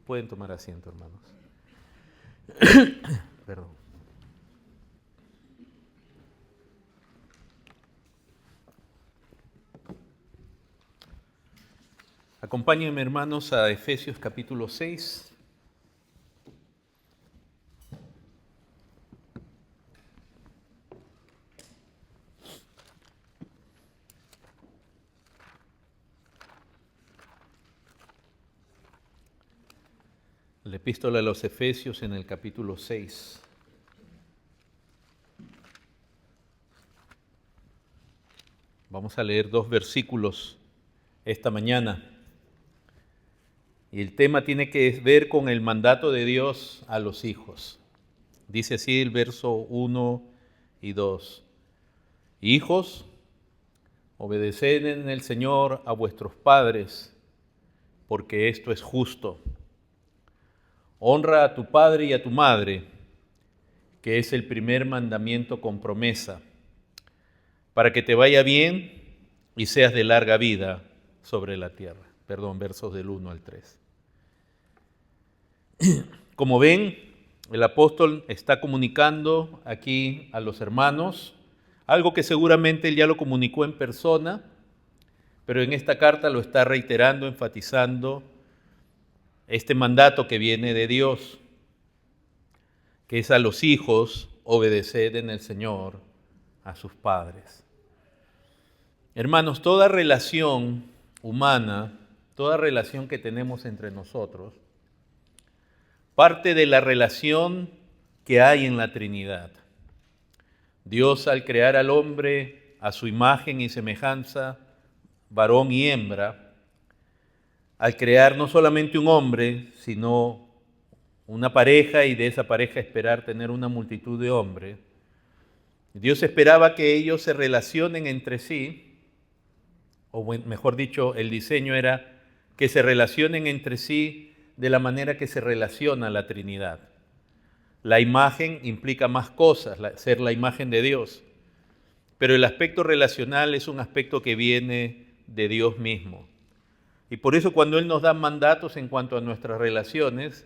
Pueden tomar asiento, hermanos. Perdón. Acompáñenme, hermanos, a Efesios capítulo 6. La epístola a los Efesios en el capítulo 6. Vamos a leer 2 versículos esta mañana. Y el tema tiene que ver con el mandato de Dios a los hijos. Dice así el verso 1 y 2. Hijos, obedeced en el Señor a vuestros padres, porque esto es justo. Honra a tu padre y a tu madre, que es el primer mandamiento con promesa, para que te vaya bien y seas de larga vida sobre la tierra. Versos del 1 al 3. Como ven, el apóstol está comunicando aquí a los hermanos algo que seguramente él ya lo comunicó en persona, pero en esta carta lo está reiterando, enfatizando este mandato que viene de Dios, que es a los hijos obedecer en el Señor a sus padres. Hermanos, toda relación humana, toda relación que tenemos entre nosotros, parte de la relación que hay en la Trinidad. Dios, al crear al hombre a su imagen y semejanza, varón y hembra, al crear no solamente un hombre, sino una pareja, y de esa pareja esperar tener una multitud de hombres, Dios esperaba que ellos se relacionen entre sí, o mejor dicho, el diseño era que se relacionen entre sí de la manera que se relaciona la Trinidad. La imagen implica más cosas, ser la imagen de Dios, pero el aspecto relacional es un aspecto que viene de Dios mismo. Y por eso cuando Él nos da mandatos en cuanto a nuestras relaciones,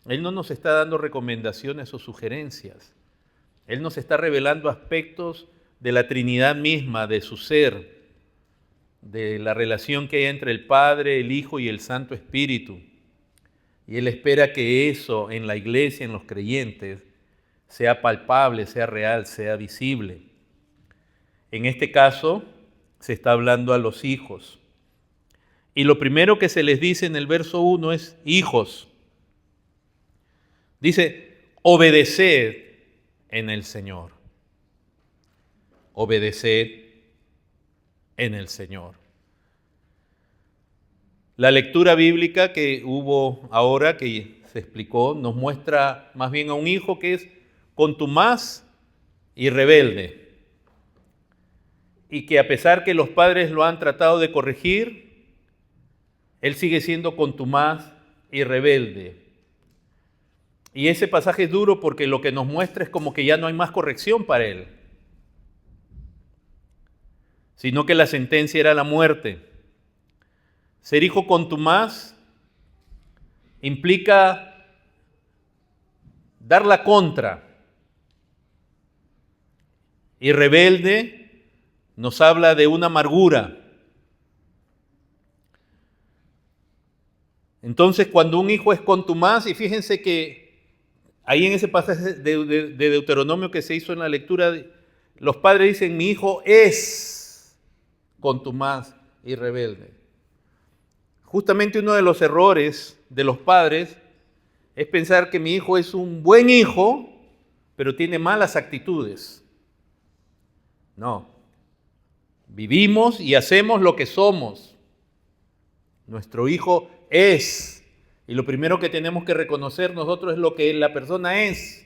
Él no nos está dando recomendaciones o sugerencias. Él nos está revelando aspectos de la Trinidad misma, de su ser, de la relación que hay entre el Padre, el Hijo y el Santo Espíritu. Y Él espera que eso en la iglesia, en los creyentes, sea palpable, sea real, sea visible. En este caso, se está hablando a los hijos. Y lo primero que se les dice en el verso 1 es, hijos. Dice, obedeced en el Señor. Obedeced en el Señor. La lectura bíblica que hubo ahora, que se explicó, nos muestra más bien a un hijo que es contumaz y rebelde. Y que a pesar que los padres lo han tratado de corregir, él sigue siendo contumaz y rebelde. Y ese pasaje es duro porque lo que nos muestra es como que ya no hay más corrección para él, sino que la sentencia era la muerte. Ser hijo contumaz implica dar la contra. Y rebelde nos habla de una amargura. Entonces, cuando un hijo es contumaz, y fíjense que ahí en ese pasaje de Deuteronomio que se hizo en la lectura, los padres dicen, mi hijo es contumaz y rebelde. Justamente uno de los errores de los padres es pensar que mi hijo es un buen hijo, pero tiene malas actitudes. No. Vivimos y hacemos lo que somos. Nuestro hijo es. Y lo primero que tenemos que reconocer nosotros es lo que la persona es.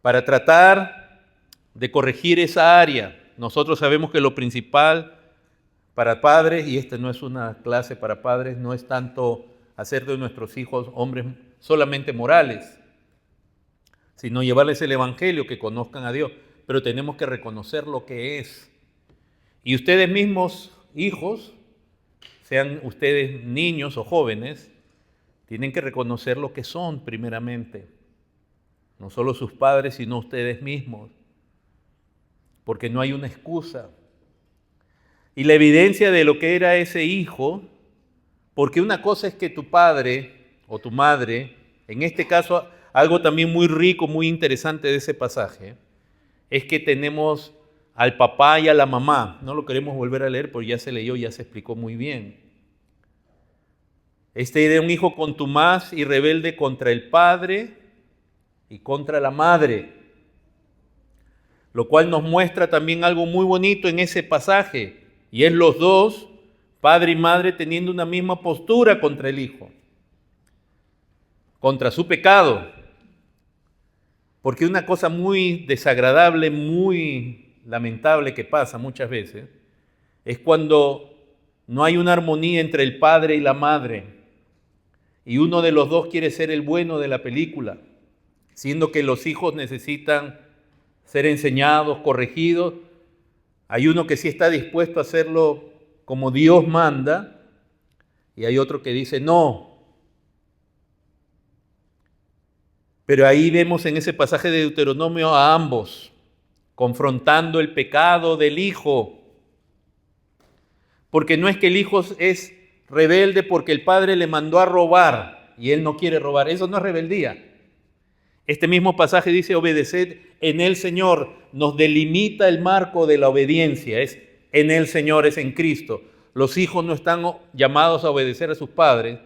Para tratar de corregir esa área, nosotros sabemos que lo principal para padres, y esta no es una clase para padres, no es tanto hacer de nuestros hijos hombres solamente morales, sino llevarles el evangelio, que conozcan a Dios, pero tenemos que reconocer lo que es. Y ustedes mismos, hijos, sean ustedes niños o jóvenes, tienen que reconocer lo que son primeramente. No solo sus padres, sino ustedes mismos. Porque no hay una excusa. Y la evidencia de lo que era ese hijo, porque una cosa es que tu padre o tu madre, en este caso algo también muy rico, muy interesante de ese pasaje, es que tenemos al papá y a la mamá. No lo queremos volver a leer porque ya se leyó, ya se explicó muy bien. Este era un hijo contumaz y rebelde contra el padre y contra la madre, lo cual nos muestra también algo muy bonito en ese pasaje, y es los dos, padre y madre, teniendo una misma postura contra el hijo, contra su pecado. Porque una cosa muy desagradable, muy lamentable que pasa muchas veces, es cuando no hay una armonía entre el padre y la madre, y uno de los dos quiere ser el bueno de la película, siendo que los hijos necesitan ser enseñados, corregidos. Hay uno que sí está dispuesto a hacerlo como Dios manda, y hay otro que dice no. Pero ahí vemos en ese pasaje de Deuteronomio a ambos confrontando el pecado del hijo. Porque no es que el hijo es rebelde porque el padre le mandó a robar y él no quiere robar. Eso no es rebeldía. Este mismo pasaje dice obedeced en el Señor. Nos delimita el marco de la obediencia. Es en el Señor, es en Cristo. Los hijos no están llamados a obedecer a sus padres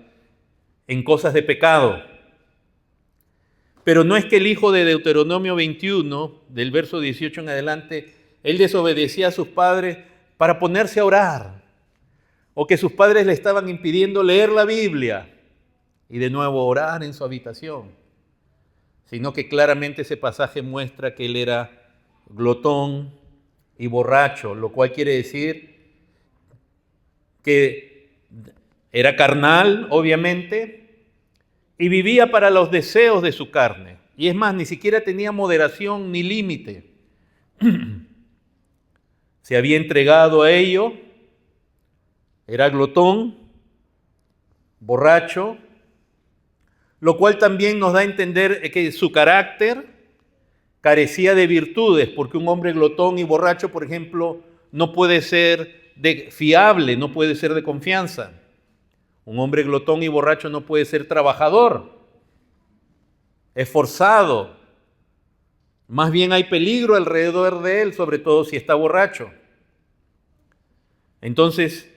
en cosas de pecado. Pero no es que el hijo de Deuteronomio 21, del verso 18 en adelante, él desobedecía a sus padres para ponerse a orar, o que sus padres le estaban impidiendo leer la Biblia y de nuevo orar en su habitación, sino que claramente ese pasaje muestra que él era glotón y borracho, lo cual quiere decir que era carnal, obviamente, y vivía para los deseos de su carne. Y es más, ni siquiera tenía moderación ni límite. Se había entregado a ello, era glotón, borracho, lo cual también nos da a entender que su carácter carecía de virtudes, porque un hombre glotón y borracho, por ejemplo, no puede ser fiable, no puede ser de confianza. Un hombre glotón y borracho no puede ser trabajador, esforzado. Más bien hay peligro alrededor de él, sobre todo si está borracho. Entonces,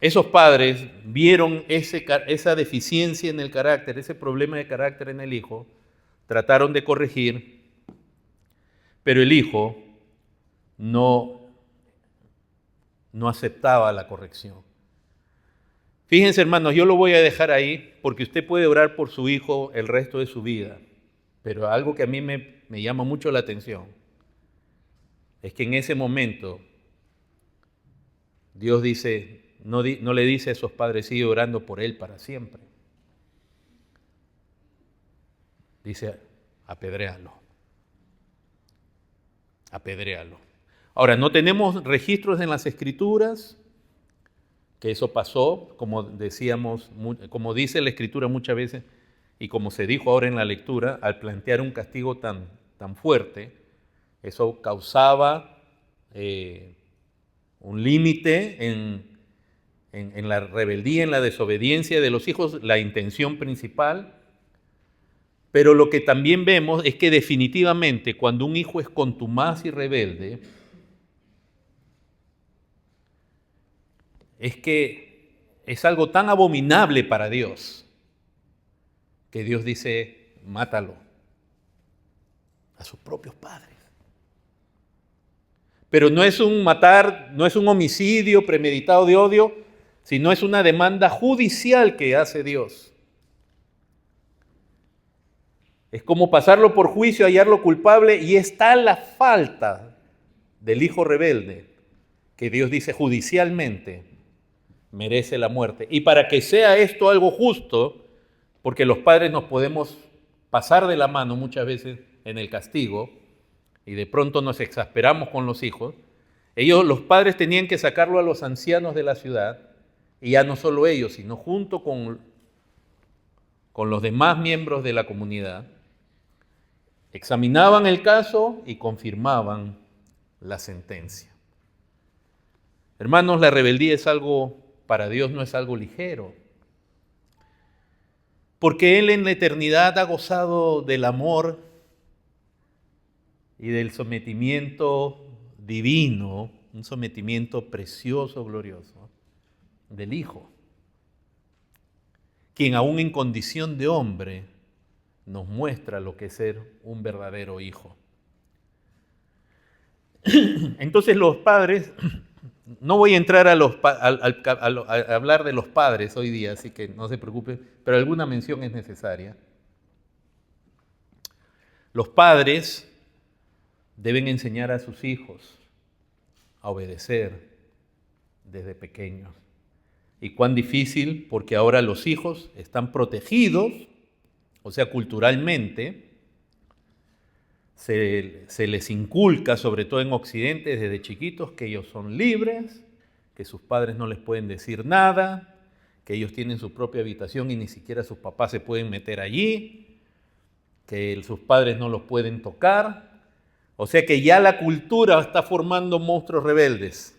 esos padres vieron esa deficiencia en el carácter, ese problema de carácter en el hijo, trataron de corregir, pero el hijo no aceptaba la corrección. Fíjense, hermanos, yo lo voy a dejar ahí porque usted puede orar por su hijo el resto de su vida, pero algo que a mí me llama mucho la atención es que en ese momento Dios dice, no le dice a esos padres, sigue orando por él para siempre. Dice, apedréalo. Apedréalo. Ahora, no tenemos registros en las Escrituras que eso pasó, como decíamos, como dice la Escritura muchas veces, y como se dijo ahora en la lectura, al plantear un castigo tan fuerte, eso causaba un límite en la rebeldía, en la desobediencia de los hijos, la intención principal. Pero lo que también vemos es que definitivamente cuando un hijo es contumaz y rebelde, es que es algo tan abominable para Dios, que Dios dice, mátalo a sus propios padres. Pero no es un matar, no es un homicidio premeditado de odio, sino es una demanda judicial que hace Dios. Es como pasarlo por juicio, hallarlo culpable, y está la falta del hijo rebelde, que Dios dice judicialmente merece la muerte. Y para que sea esto algo justo, porque los padres nos podemos pasar de la mano muchas veces en el castigo, y de pronto nos exasperamos con los hijos, Los padres tenían que sacarlo a los ancianos de la ciudad, y ya no solo ellos, sino junto con los demás miembros de la comunidad, examinaban el caso y confirmaban la sentencia. Hermanos, la rebeldía es algo, para Dios no es algo ligero, porque Él en la eternidad ha gozado del amor y del sometimiento divino, un sometimiento precioso, glorioso, del Hijo, quien aún en condición de hombre nos muestra lo que es ser un verdadero hijo. Entonces los padres, no voy a entrar a hablar de los padres hoy día, así que no se preocupen, pero alguna mención es necesaria. Los padres deben enseñar a sus hijos a obedecer desde pequeños. Y cuán difícil, porque ahora los hijos están protegidos, o sea, culturalmente, se les inculca, sobre todo en Occidente, desde chiquitos, que ellos son libres, que sus padres no les pueden decir nada, que ellos tienen su propia habitación y ni siquiera sus papás se pueden meter allí, que sus padres no los pueden tocar. O sea que ya la cultura está formando monstruos rebeldes.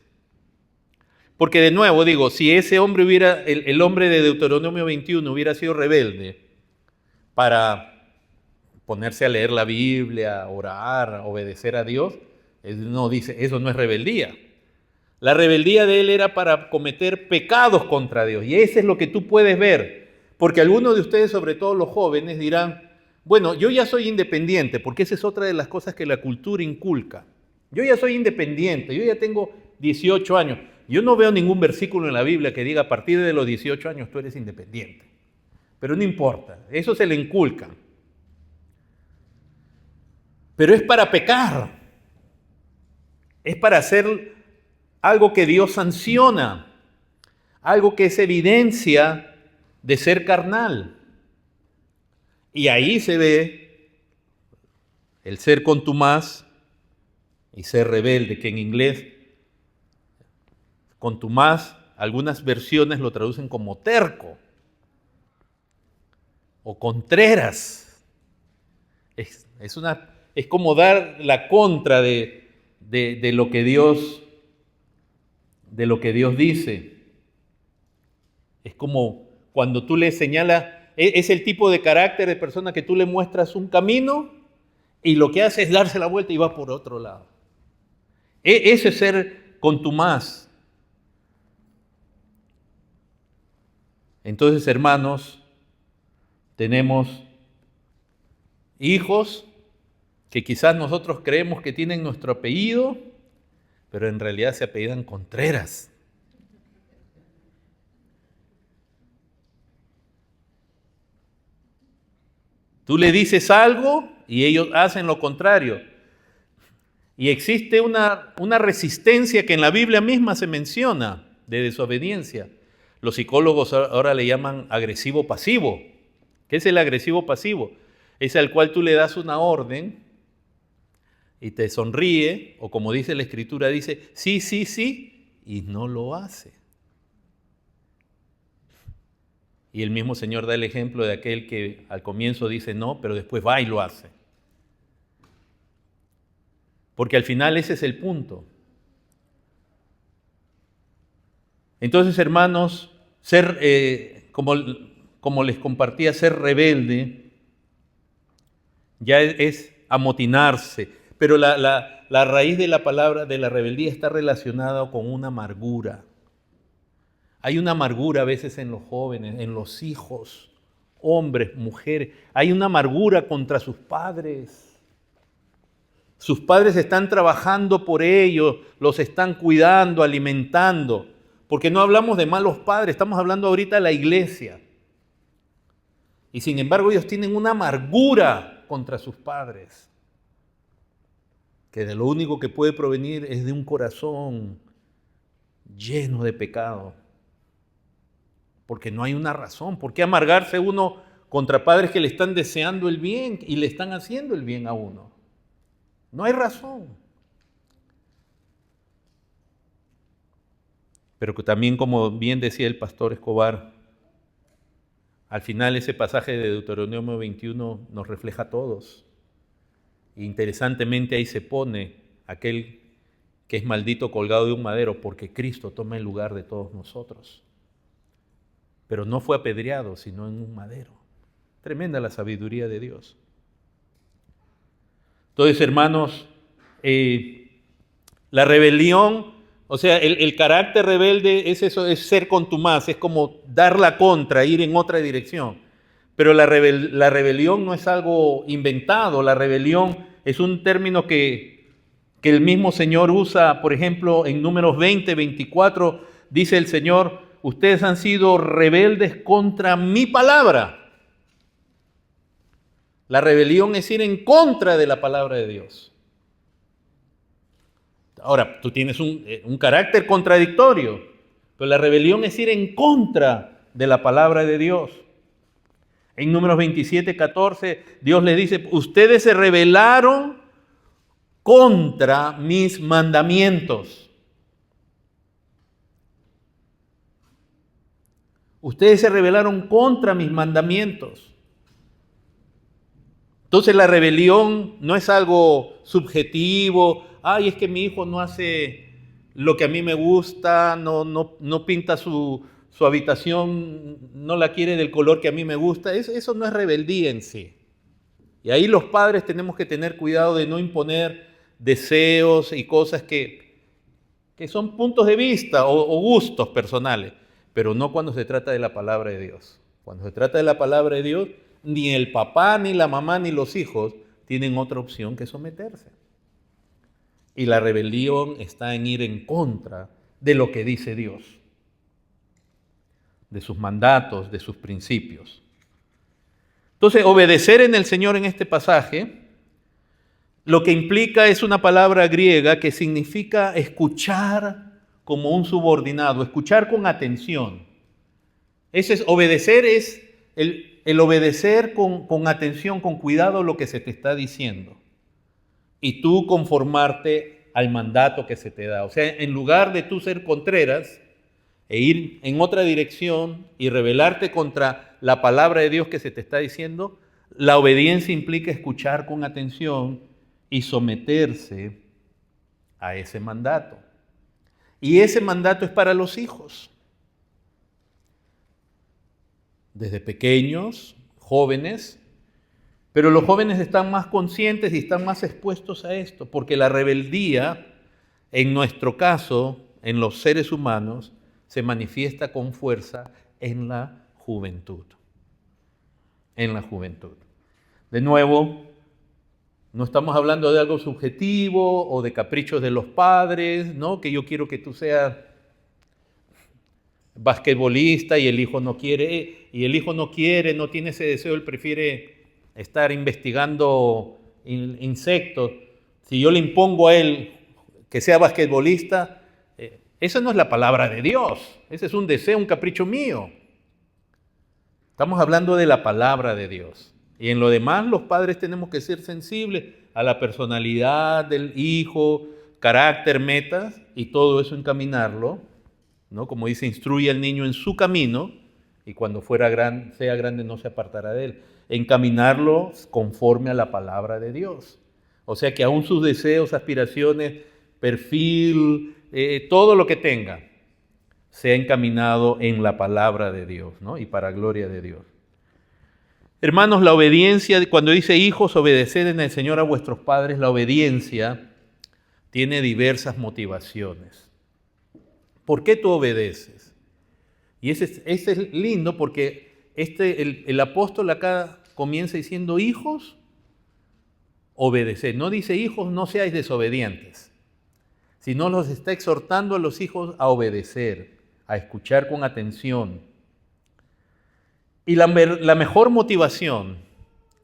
Porque de nuevo digo, si ese hombre el hombre de Deuteronomio 21 hubiera sido rebelde para ponerse a leer la Biblia, orar, obedecer a Dios, él no dice, eso no es rebeldía. La rebeldía de él era para cometer pecados contra Dios. Y eso es lo que tú puedes ver. Porque algunos de ustedes, sobre todo los jóvenes, dirán, bueno, yo ya soy independiente, porque esa es otra de las cosas que la cultura inculca. Yo ya soy independiente, yo ya tengo 18 años. Yo no veo ningún versículo en la Biblia que diga a partir de los 18 años tú eres independiente. Pero no importa, eso se le inculca. Pero es para pecar. Es para hacer algo que Dios sanciona, algo que es evidencia de ser carnal. Y ahí se ve el ser contumaz y ser rebelde, que en inglés contumaz, algunas versiones lo traducen como terco o contreras. Es como dar la contra de lo que Dios dice. Es como cuando tú le señalas, es el tipo de carácter de persona que tú le muestras un camino y lo que hace es darse la vuelta y va por otro lado. Ese es ser contumaz. Entonces, hermanos, tenemos hijos que quizás nosotros creemos que tienen nuestro apellido, pero en realidad se apellidan Contreras. Tú le dices algo y ellos hacen lo contrario. Y existe una resistencia que en la Biblia misma se menciona de desobediencia. Los psicólogos ahora le llaman agresivo pasivo. ¿Qué es el agresivo pasivo? Es al cual tú le das una orden y te sonríe, o como dice la Escritura, dice sí, sí, sí, y no lo hace. Y el mismo Señor da el ejemplo de aquel que al comienzo dice no, pero después va y lo hace. Porque al final ese es el punto. Entonces, hermanos, como les compartía, ser rebelde ya es amotinarse. Pero la raíz de la palabra de la rebeldía está relacionada con una amargura. Hay una amargura a veces en los jóvenes, en los hijos, hombres, mujeres. Hay una amargura contra sus padres. Sus padres están trabajando por ellos, los están cuidando, alimentando. Porque no hablamos de malos padres, estamos hablando ahorita de la iglesia. Y sin embargo ellos tienen una amargura contra sus padres, que de lo único que puede provenir es de un corazón lleno de pecado. Porque no hay una razón. ¿Por qué amargarse uno contra padres que le están deseando el bien y le están haciendo el bien a uno? No hay razón. pero que también, como bien decía el pastor Escobar, al final ese pasaje de Deuteronomio 21 nos refleja a todos. Interesantemente ahí se pone aquel que es maldito colgado de un madero, porque Cristo toma el lugar de todos nosotros. Pero no fue apedreado, sino en un madero. Tremenda la sabiduría de Dios. Entonces, hermanos, la rebelión, o sea, el carácter rebelde es eso, es ser contumaz, es como dar la contra, ir en otra dirección. Pero la rebelión no es algo inventado, la rebelión es un término que el mismo Señor usa, por ejemplo, en Números 20, 24, dice el Señor, ustedes han sido rebeldes contra mi palabra. La rebelión es ir en contra de la palabra de Dios. Ahora, tú tienes un carácter contradictorio, pero la rebelión es ir en contra de la palabra de Dios. En Números 27, 14, Dios les dice, ustedes se rebelaron contra mis mandamientos. Ustedes se rebelaron contra mis mandamientos. Entonces la rebelión no es algo subjetivo. Ay, es que mi hijo no hace lo que a mí me gusta, no pinta su habitación, no la quiere del color que a mí me gusta. Eso no es rebeldía en sí. Y ahí los padres tenemos que tener cuidado de no imponer deseos y cosas que son puntos de vista o gustos personales, pero no cuando se trata de la palabra de Dios. Cuando se trata de la palabra de Dios, ni el papá, ni la mamá, ni los hijos tienen otra opción que someterse. Y la rebelión está en ir en contra de lo que dice Dios, de sus mandatos, de sus principios. Entonces, obedecer en el Señor en este pasaje, lo que implica es una palabra griega que significa escuchar como un subordinado, escuchar con atención. Obedecer es el obedecer con atención, con cuidado lo que se te está diciendo. Y tú conformarte al mandato que se te da. O sea, en lugar de tú ser contreras e ir en otra dirección y rebelarte contra la palabra de Dios que se te está diciendo, la obediencia implica escuchar con atención y someterse a ese mandato. Y ese mandato es para los hijos. Desde pequeños, jóvenes, pero los jóvenes están más conscientes y están más expuestos a esto, porque la rebeldía, en nuestro caso, en los seres humanos, se manifiesta con fuerza en la juventud. En la juventud. De nuevo, no estamos hablando de algo subjetivo o de caprichos de los padres, ¿no? Que yo quiero que tú seas basquetbolista y el hijo no quiere, no tiene ese deseo, él prefiere estar investigando insectos. Si yo le impongo a él que sea basquetbolista, esa no es la palabra de Dios, ese es un deseo, un capricho mío. Estamos hablando de la palabra de Dios. Y en lo demás los padres tenemos que ser sensibles a la personalidad del hijo, carácter, metas, y todo eso encaminarlo, ¿no? Como dice, instruye al niño en su camino, y cuando sea grande no se apartará de él. Encaminarlo conforme a la palabra de Dios. O sea que aún sus deseos, aspiraciones, perfil, todo lo que tenga, sea encaminado en la palabra de Dios, ¿no? Y para gloria de Dios. Hermanos, la obediencia, cuando dice hijos, obedeced en el Señor a vuestros padres, la obediencia tiene diversas motivaciones. ¿Por qué tú obedeces? Y ese es lindo porque el apóstol acá comienza diciendo, hijos, obedeced. No dice, hijos, no seáis desobedientes, sino los está exhortando a los hijos a obedecer, a escuchar con atención. Y la mejor motivación,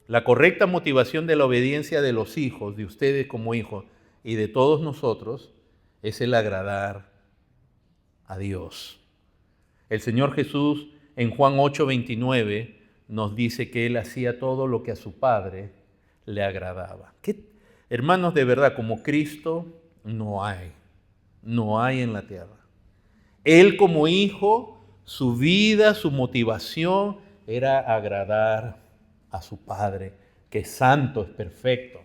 la correcta motivación de la obediencia de los hijos, de ustedes como hijos y de todos nosotros, es el agradar a Dios. El Señor Jesús en Juan 8:29 nos dice que Él hacía todo lo que a su Padre le agradaba. Hermanos, de verdad, como Cristo no hay en la tierra. Él como hijo, su vida, su motivación era agradar a su Padre, que es santo, es perfecto.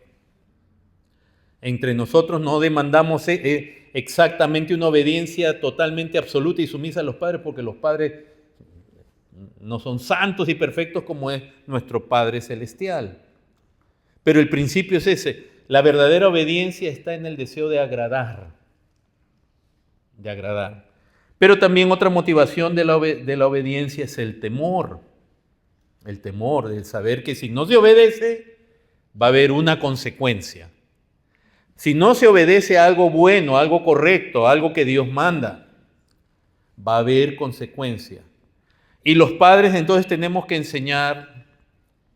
Entre nosotros no demandamos exactamente una obediencia totalmente absoluta y sumisa a los padres, porque los padres no son santos y perfectos como es nuestro Padre Celestial. Pero el principio es ese. La verdadera obediencia está en el deseo de agradar. De agradar. Pero también otra motivación de la obediencia es el temor. El temor del saber que si no se obedece, va a haber una consecuencia. Si no se obedece a algo bueno, algo correcto, algo que Dios manda, va a haber consecuencia. Y los padres entonces tenemos que enseñar,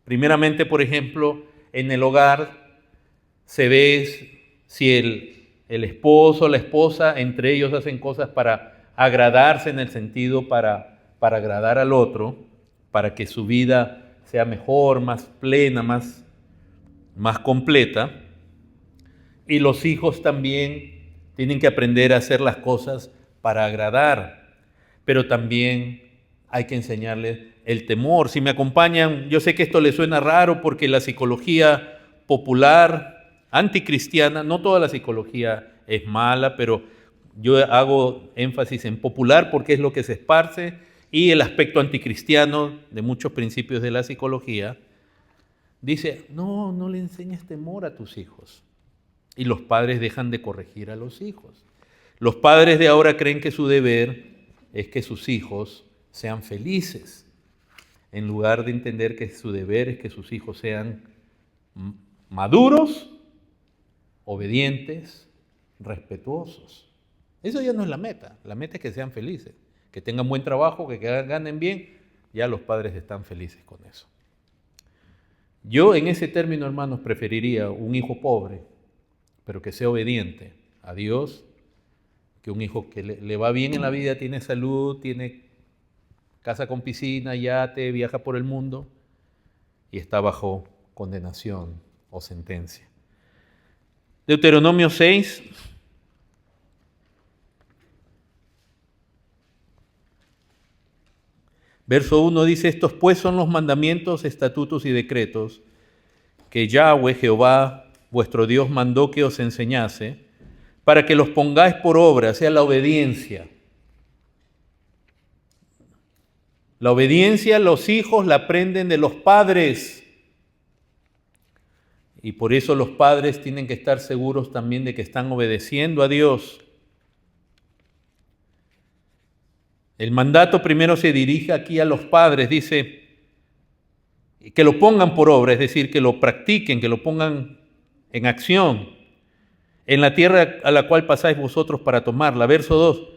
primeramente, por ejemplo, en el hogar se ve si el esposo, la esposa, entre ellos hacen cosas para agradarse en el sentido para agradar al otro, para que su vida sea mejor, más plena, más completa. Y los hijos también tienen que aprender a hacer las cosas para agradar, pero también hay que enseñarles el temor. Si me acompañan, yo sé que esto les suena raro porque la psicología popular, anticristiana, no toda la psicología es mala, pero yo hago énfasis en popular porque es lo que se esparce, y el aspecto anticristiano de muchos principios de la psicología dice, no le enseñes temor a tus hijos. Y los padres dejan de corregir a los hijos. Los padres de ahora creen que su deber es que sus hijos sean felices, en lugar de entender que su deber es que sus hijos sean maduros, obedientes, respetuosos. Eso ya no es la meta es que sean felices, que tengan buen trabajo, que ganen bien, ya los padres están felices con eso. Yo en ese término, hermanos, preferiría un hijo pobre, pero que sea obediente a Dios, que un hijo que le va bien en la vida, tiene salud, tiene casa con piscina, yate, viaja por el mundo y está bajo condenación o sentencia. Deuteronomio 6. Verso 1 dice, estos pues son los mandamientos, estatutos y decretos que Yahweh, Jehová, vuestro Dios, mandó que os enseñase, para que los pongáis por obra, sea la obediencia. La obediencia los hijos la aprenden de los padres. Y por eso los padres tienen que estar seguros también de que están obedeciendo a Dios. El mandato primero se dirige aquí a los padres, dice que lo pongan por obra, es decir, que lo practiquen, que lo pongan en acción, en la tierra a la cual pasáis vosotros para tomarla. Verso 2,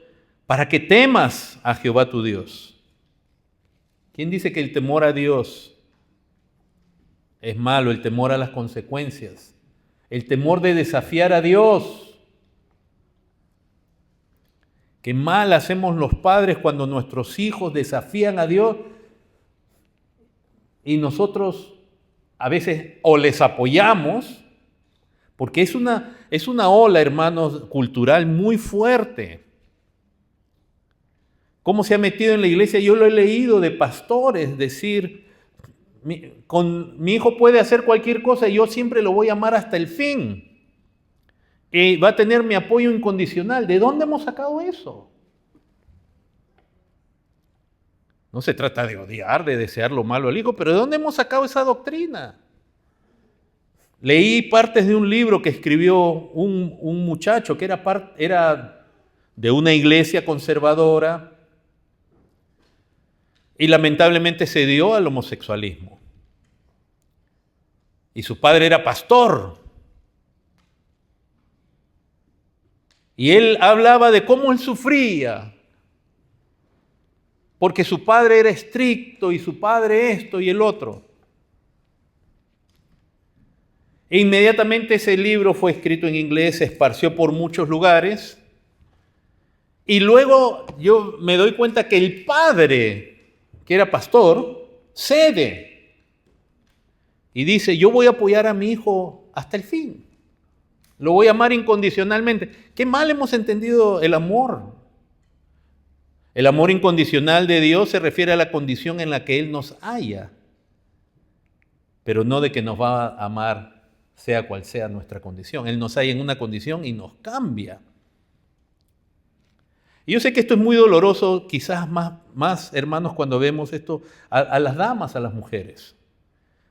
para que temas a Jehová tu Dios. ¿Quién dice que el temor a Dios es malo? El temor a las consecuencias, el temor de desafiar a Dios. Qué mal hacemos los padres cuando nuestros hijos desafían a Dios y nosotros a veces o les apoyamos, porque es una ola, hermanos, cultural muy fuerte. ¿Cómo se ha metido en la iglesia? Yo lo he leído de pastores decir, mi hijo puede hacer cualquier cosa y yo siempre lo voy a amar hasta el fin. Y va a tener mi apoyo incondicional. ¿De dónde hemos sacado eso? No se trata de odiar, de desear lo malo al hijo, pero ¿de dónde hemos sacado esa doctrina? Leí partes de un libro que escribió un muchacho que era de una iglesia conservadora y lamentablemente se dio al homosexualismo. Y su padre era pastor. Y él hablaba de cómo él sufría, porque su padre era estricto y su padre esto y el otro. E inmediatamente ese libro fue escrito en inglés, se esparció por muchos lugares. Y luego yo me doy cuenta que el padre, que era pastor, cede. Y dice, yo voy a apoyar a mi hijo hasta el fin. Lo voy a amar incondicionalmente. Qué mal hemos entendido el amor. El amor incondicional de Dios se refiere a la condición en la que Él nos halla, pero no de que nos va a amar sea cual sea nuestra condición. Él nos halla en una condición y nos cambia. Y yo sé que esto es muy doloroso, quizás más hermanos, cuando vemos esto a las damas, a las mujeres,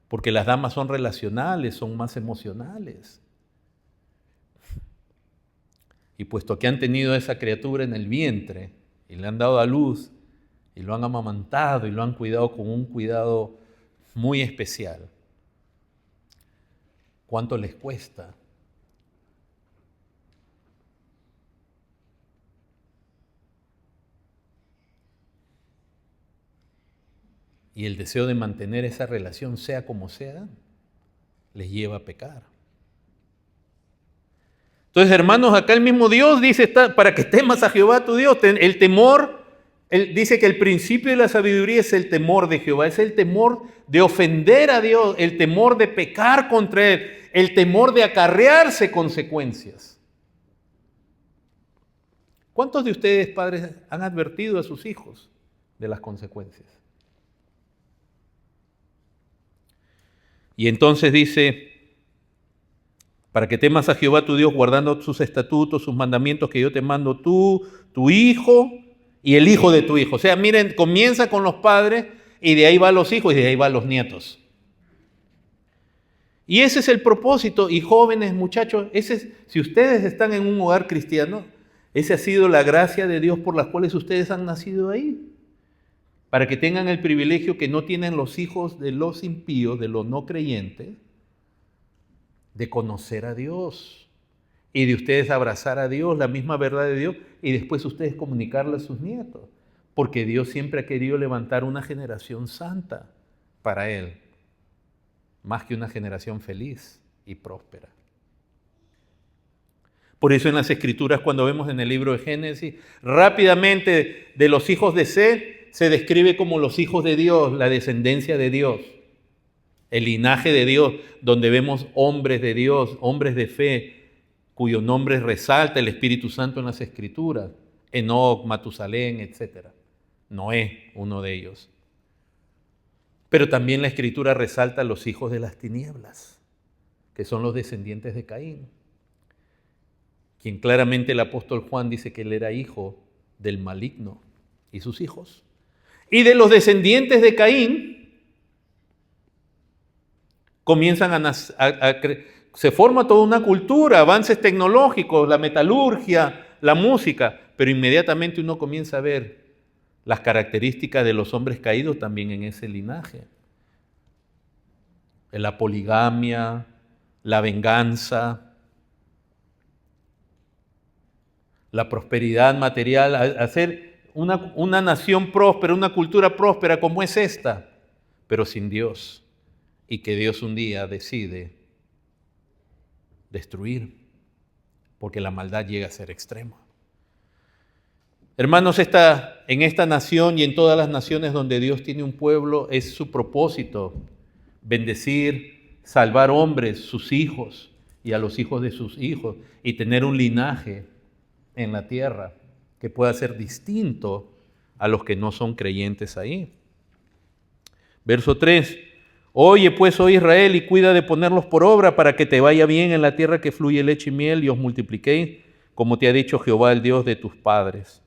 porque las damas son relacionales, son más emocionales. Y puesto que han tenido a esa criatura en el vientre y le han dado a luz y lo han amamantado y lo han cuidado con un cuidado muy especial, ¿cuánto les cuesta? Y el deseo de mantener esa relación, sea como sea, les lleva a pecar. Entonces, hermanos, acá el mismo Dios dice, para que temas a Jehová tu Dios. El temor, Él dice que el principio de la sabiduría es el temor de Jehová, es el temor de ofender a Dios, el temor de pecar contra Él, el temor de acarrearse consecuencias. ¿Cuántos de ustedes, padres, han advertido a sus hijos de las consecuencias? Y entonces dice, para que temas a Jehová tu Dios, guardando sus estatutos, sus mandamientos que yo te mando tú, tu hijo y el hijo de tu hijo. O sea, miren, comienza con los padres y de ahí va los hijos y de ahí va los nietos. Y ese es el propósito. Y jóvenes, muchachos, si ustedes están en un hogar cristiano, esa ha sido la gracia de Dios por las cuales ustedes han nacido ahí. Para que tengan el privilegio que no tienen los hijos de los impíos, de los no creyentes, de conocer a Dios y de ustedes abrazar a Dios, la misma verdad de Dios, y después ustedes comunicarla a sus nietos, porque Dios siempre ha querido levantar una generación santa para Él, más que una generación feliz y próspera. Por eso en las Escrituras, cuando vemos en el libro de Génesis, rápidamente de los hijos de Seth se describe como los hijos de Dios, la descendencia de Dios, el linaje de Dios, donde vemos hombres de Dios, hombres de fe, cuyo nombre resalta el Espíritu Santo en las Escrituras, Enoc, Matusalén, etc. Noé, uno de ellos. Pero también la Escritura resalta a los hijos de las tinieblas, que son los descendientes de Caín, quien claramente el apóstol Juan dice que él era hijo del maligno y sus hijos. Y de los descendientes de Caín comienzan se forma toda una cultura, avances tecnológicos, la metalurgia, la música, pero inmediatamente uno comienza a ver las características de los hombres caídos también en ese linaje. La poligamia, la venganza, la prosperidad material, hacer una nación próspera, una cultura próspera como es esta, pero sin Dios, y que Dios un día decide destruir, porque la maldad llega a ser extrema. Hermanos, en esta nación y en todas las naciones donde Dios tiene un pueblo, es su propósito bendecir, salvar hombres, sus hijos y a los hijos de sus hijos, y tener un linaje en la tierra que pueda ser distinto a los que no son creyentes ahí. Verso 3. Oye pues, oh Israel, y cuida de ponerlos por obra para que te vaya bien en la tierra que fluye leche y miel y os multipliquéis, como te ha dicho Jehová, el Dios de tus padres.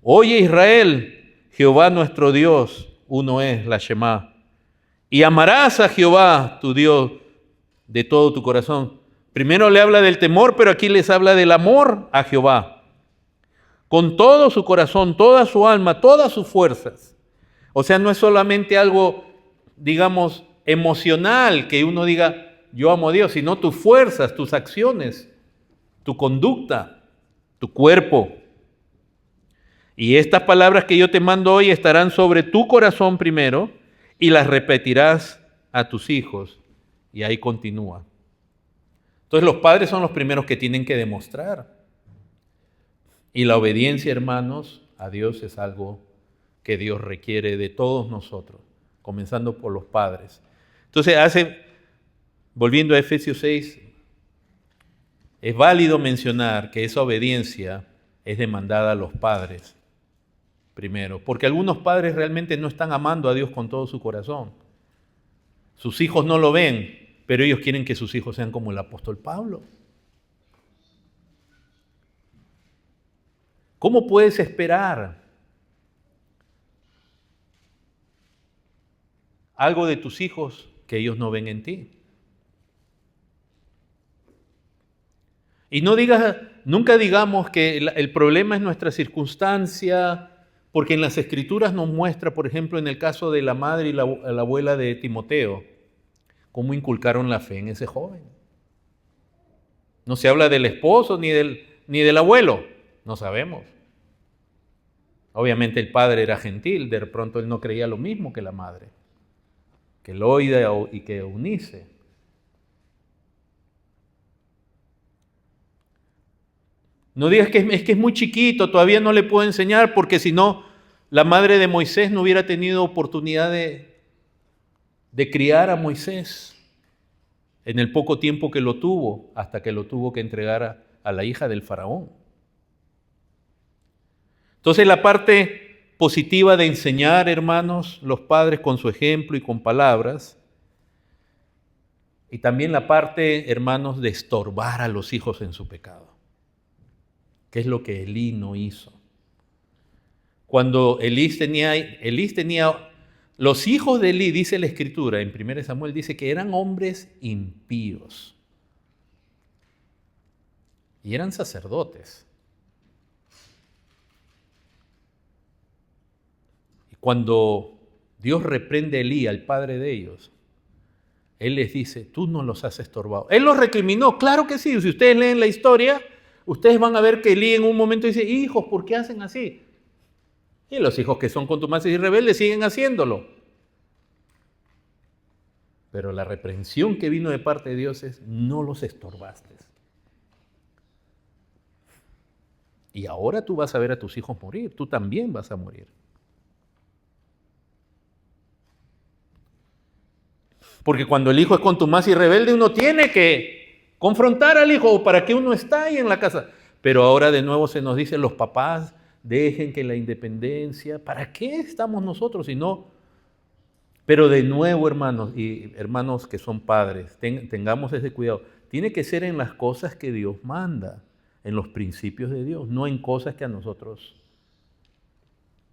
Oye Israel, Jehová nuestro Dios, uno es, la Shema. Y amarás a Jehová, tu Dios, de todo tu corazón. Primero le habla del temor, pero aquí les habla del amor a Jehová. Con todo su corazón, toda su alma, todas sus fuerzas. O sea, no es solamente algo, digamos, emocional, que uno diga, yo amo a Dios, sino tus fuerzas, tus acciones, tu conducta, tu cuerpo. Y estas palabras que yo te mando hoy estarán sobre tu corazón primero y las repetirás a tus hijos. Y ahí continúa. Entonces los padres son los primeros que tienen que demostrar. Y la obediencia, hermanos, a Dios es algo que Dios requiere de todos nosotros, comenzando por los padres. Entonces, volviendo a Efesios 6, es válido mencionar que esa obediencia es demandada a los padres primero, porque algunos padres realmente no están amando a Dios con todo su corazón. Sus hijos no lo ven, pero ellos quieren que sus hijos sean como el apóstol Pablo. ¿Cómo puedes esperar algo de tus hijos que ellos no ven en ti? Y nunca digamos que el problema es nuestra circunstancia, porque en las Escrituras nos muestra, por ejemplo, en el caso de la madre y la abuela de Timoteo, cómo inculcaron la fe en ese joven. No se habla del esposo ni del abuelo, no sabemos. Obviamente el padre era gentil, de pronto él no creía lo mismo que la madre, que Loida y que Eunice. No digas que es muy chiquito, todavía no le puedo enseñar, porque si no, la madre de Moisés no hubiera tenido oportunidad de criar a Moisés en el poco tiempo que lo tuvo, hasta que lo tuvo que entregar a la hija del faraón. Entonces la parte positiva de enseñar, hermanos, los padres con su ejemplo y con palabras, y también la parte, hermanos, de estorbar a los hijos en su pecado. ¿Qué es lo que Elí no hizo? Cuando Elí tenía los hijos de Elí, dice la Escritura, en 1 Samuel dice que eran hombres impíos. Y eran sacerdotes. Y cuando Dios reprende a Elí, al padre de ellos, Él les dice, tú no los has estorbado. Él los recriminó, claro que sí. Si ustedes leen la historia, ustedes van a ver que Elí en un momento dice, hijos, ¿por qué hacen así? Y los hijos que son contumaces y rebeldes siguen haciéndolo. Pero la reprensión que vino de parte de Dios es, no los estorbaste. Y ahora tú vas a ver a tus hijos morir, tú también vas a morir. Porque cuando el hijo es contumaz y rebelde, uno tiene que confrontar al hijo, ¿para qué uno está ahí en la casa? Pero ahora de nuevo se nos dice, los papás dejen que la independencia, ¿para qué estamos nosotros si no? Pero de nuevo, hermanos, y hermanos que son padres, tengamos ese cuidado. Tiene que ser en las cosas que Dios manda, en los principios de Dios, no en cosas que a nosotros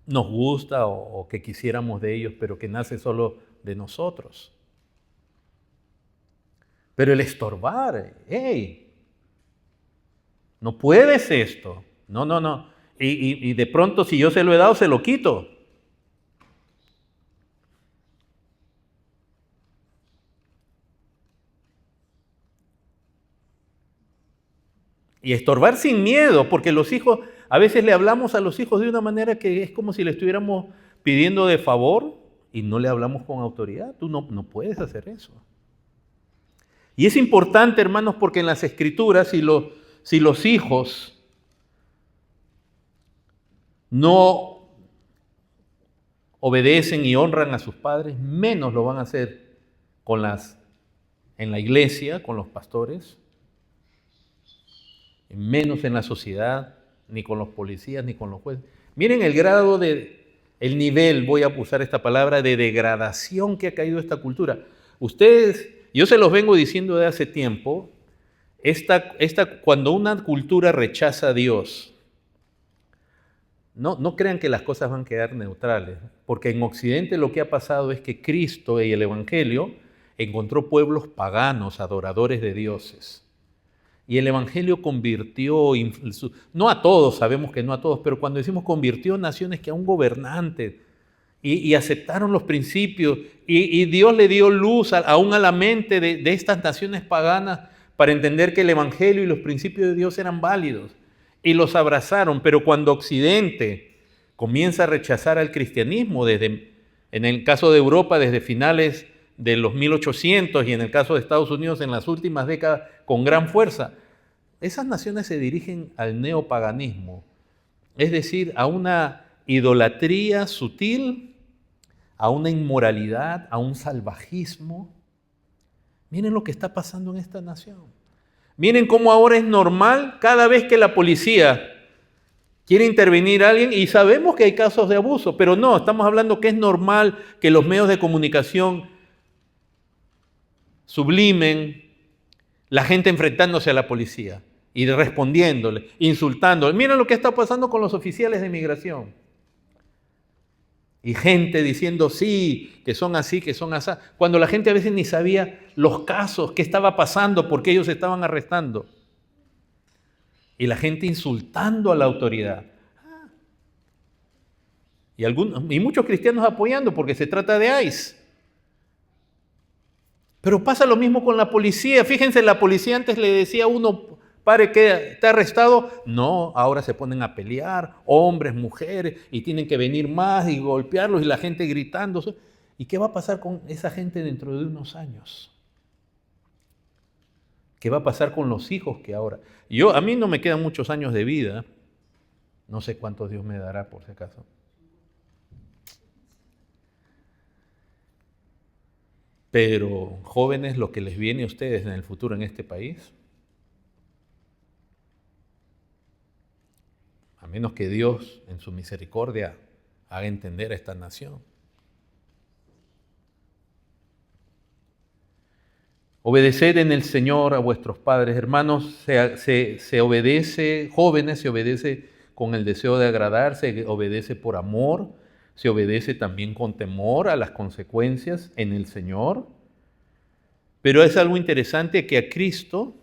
nos gusta o que quisiéramos de ellos, pero que nace solo de nosotros. Pero el estorbar, hey, no puedes esto, no. Y de pronto si yo se lo he dado, se lo quito. Y estorbar sin miedo, porque los hijos, a veces le hablamos a los hijos de una manera que es como si le estuviéramos pidiendo de favor y no le hablamos con autoridad. Tú no puedes hacer eso. Y es importante, hermanos, porque en las Escrituras, si los hijos no obedecen y honran a sus padres, menos lo van a hacer en la iglesia, con los pastores, menos en la sociedad, ni con los policías, ni con los jueces. Miren el grado el nivel, voy a usar esta palabra, de degradación que ha caído esta cultura. Ustedes, yo se los vengo diciendo de hace tiempo, cuando una cultura rechaza a Dios, no crean que las cosas van a quedar neutrales, porque en Occidente lo que ha pasado es que Cristo y el Evangelio encontró pueblos paganos, adoradores de dioses. Y el Evangelio convirtió, no a todos, sabemos que no a todos, pero cuando decimos convirtió naciones que a un gobernante y aceptaron los principios y Dios le dio luz aún a la mente de estas naciones paganas para entender que el Evangelio y los principios de Dios eran válidos y los abrazaron. Pero cuando Occidente comienza a rechazar al cristianismo, en el caso de Europa desde finales de los 1800 y en el caso de Estados Unidos en las últimas décadas con gran fuerza, esas naciones se dirigen al neopaganismo, es decir, a una idolatría sutil, a una inmoralidad, a un salvajismo. Miren lo que está pasando en esta nación. Miren cómo ahora es normal cada vez que la policía Quiere intervenir alguien y sabemos que hay casos de abuso, pero no, estamos hablando que es normal que los medios de comunicación sublimen la gente enfrentándose a la policía y respondiéndole, insultándole. Mira lo que está pasando con los oficiales de migración. Y gente diciendo sí, que son así, que son así, cuando la gente a veces ni sabía los casos, qué estaba pasando, por qué ellos estaban arrestando. Y la gente insultando a la autoridad. Y muchos cristianos apoyando porque se trata de ICE. Pero pasa lo mismo con la policía. Fíjense, la policía antes le decía a uno, pare que está arrestado. No, ahora se ponen a pelear, hombres, mujeres, y tienen que venir más y golpearlos y la gente gritando. ¿Y qué va a pasar con esa gente dentro de unos años? ¿Qué va a pasar con los hijos que ahora? A mí no me quedan muchos años de vida. No sé cuántos Dios me dará por si acaso. Pero jóvenes, lo que les viene a ustedes en el futuro en este país, a menos que Dios en su misericordia haga entender a esta nación. Obedeced en el Señor a vuestros padres. Hermanos, se obedece, jóvenes, se obedece con el deseo de agradar, se obedece por amor, se obedece también con temor a las consecuencias en el Señor. Pero es algo interesante que a Cristo,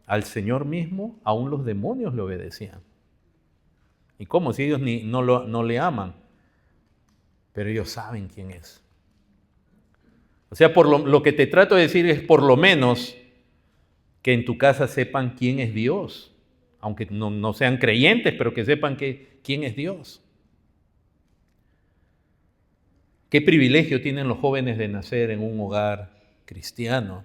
al Señor mismo, aún los demonios le obedecían. ¿Y cómo? Si ellos no le aman, pero ellos saben quién es. O sea, por lo que te trato de decir es por lo menos que en tu casa sepan quién es Dios, aunque no sean creyentes, pero que sepan quién es Dios. Qué privilegio tienen los jóvenes de nacer en un hogar cristiano.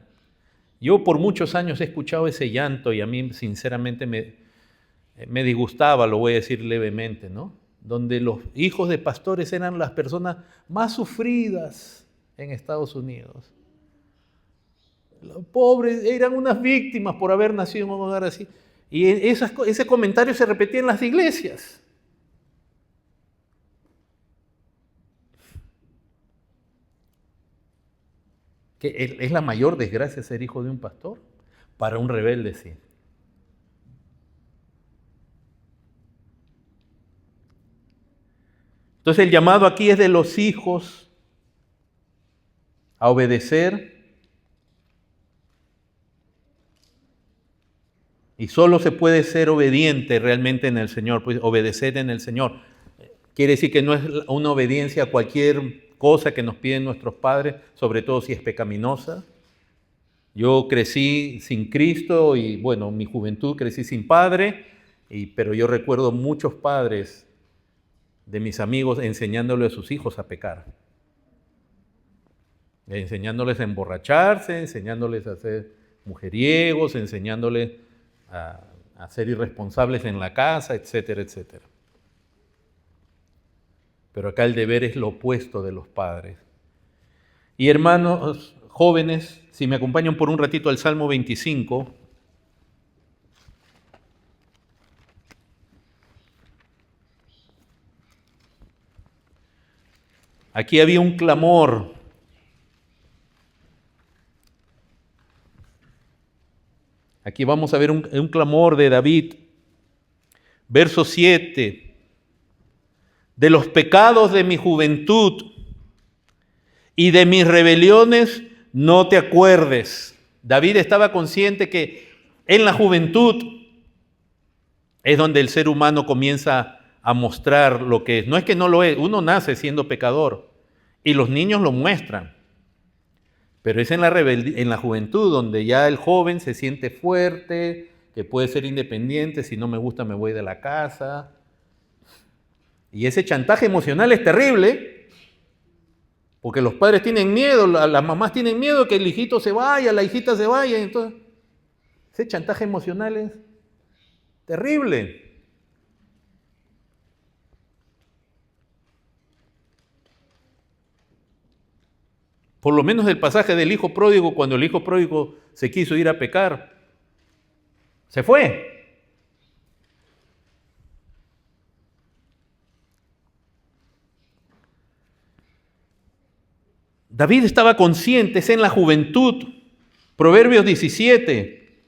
Yo por muchos años he escuchado ese llanto y a mí sinceramente me disgustaba, lo voy a decir levemente, ¿no? Donde los hijos de pastores eran las personas más sufridas en Estados Unidos. Los pobres eran unas víctimas por haber nacido en un hogar así. Y ese comentario se repetía en las iglesias. Que es la mayor desgracia ser hijo de un pastor. Para un rebelde, sí. Entonces el llamado aquí es de los hijos a obedecer. Y solo se puede ser obediente realmente en el Señor, pues obedecer en el Señor. Quiere decir que no es una obediencia a cualquier cosa que nos piden nuestros padres, sobre todo si es pecaminosa. Yo crecí sin Cristo y bueno, en mi juventud crecí sin padre, pero yo recuerdo muchos padres de mis amigos enseñándole a sus hijos a pecar. Enseñándoles a emborracharse, enseñándoles a ser mujeriegos, enseñándoles a ser irresponsables en la casa, etcétera, etcétera. Pero acá el deber es lo opuesto de los padres. Y hermanos jóvenes, si me acompañan por un ratito al Salmo 25. Aquí había un clamor. Aquí vamos a ver un clamor de David. Verso 7. De los pecados de mi juventud y de mis rebeliones no te acuerdes. David estaba consciente que en la juventud es donde el ser humano comienza a mostrar lo que es. No es que no lo es, uno nace siendo pecador y los niños lo muestran. Pero es en la juventud donde ya el joven se siente fuerte, que puede ser independiente, si no me gusta me voy de la casa. Y ese chantaje emocional es terrible, porque los padres tienen miedo, las mamás tienen miedo que el hijito se vaya, la hijita se vaya. Entonces, ese chantaje emocional es terrible. Por lo menos el pasaje del hijo pródigo, cuando el hijo pródigo se quiso ir a pecar, se fue. David estaba consciente, es en la juventud. Proverbios 17.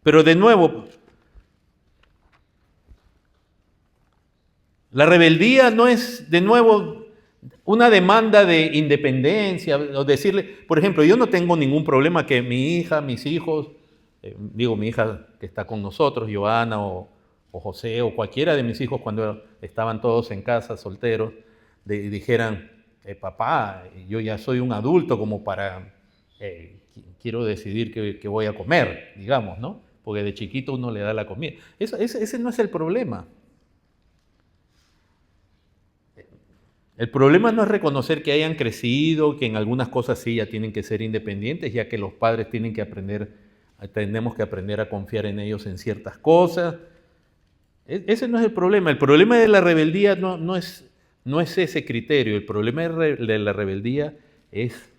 Pero de nuevo, la rebeldía no es de nuevo una demanda de independencia, o decirle, por ejemplo, yo no tengo ningún problema que mi hija, mis hijos, mi hija que está con nosotros, Joana o José, o cualquiera de mis hijos cuando estaban todos en casa, solteros, dijeran, papá, yo ya soy un adulto como para, quiero decidir qué voy a comer, digamos, ¿no? Porque de chiquito uno le da la comida. Ese no es el problema. El problema no es reconocer que hayan crecido, que en algunas cosas sí ya tienen que ser independientes, ya que los padres tenemos que aprender a confiar en ellos en ciertas cosas. Ese no es el problema. El problema de la rebeldía no es ese criterio. El problema de la rebeldía es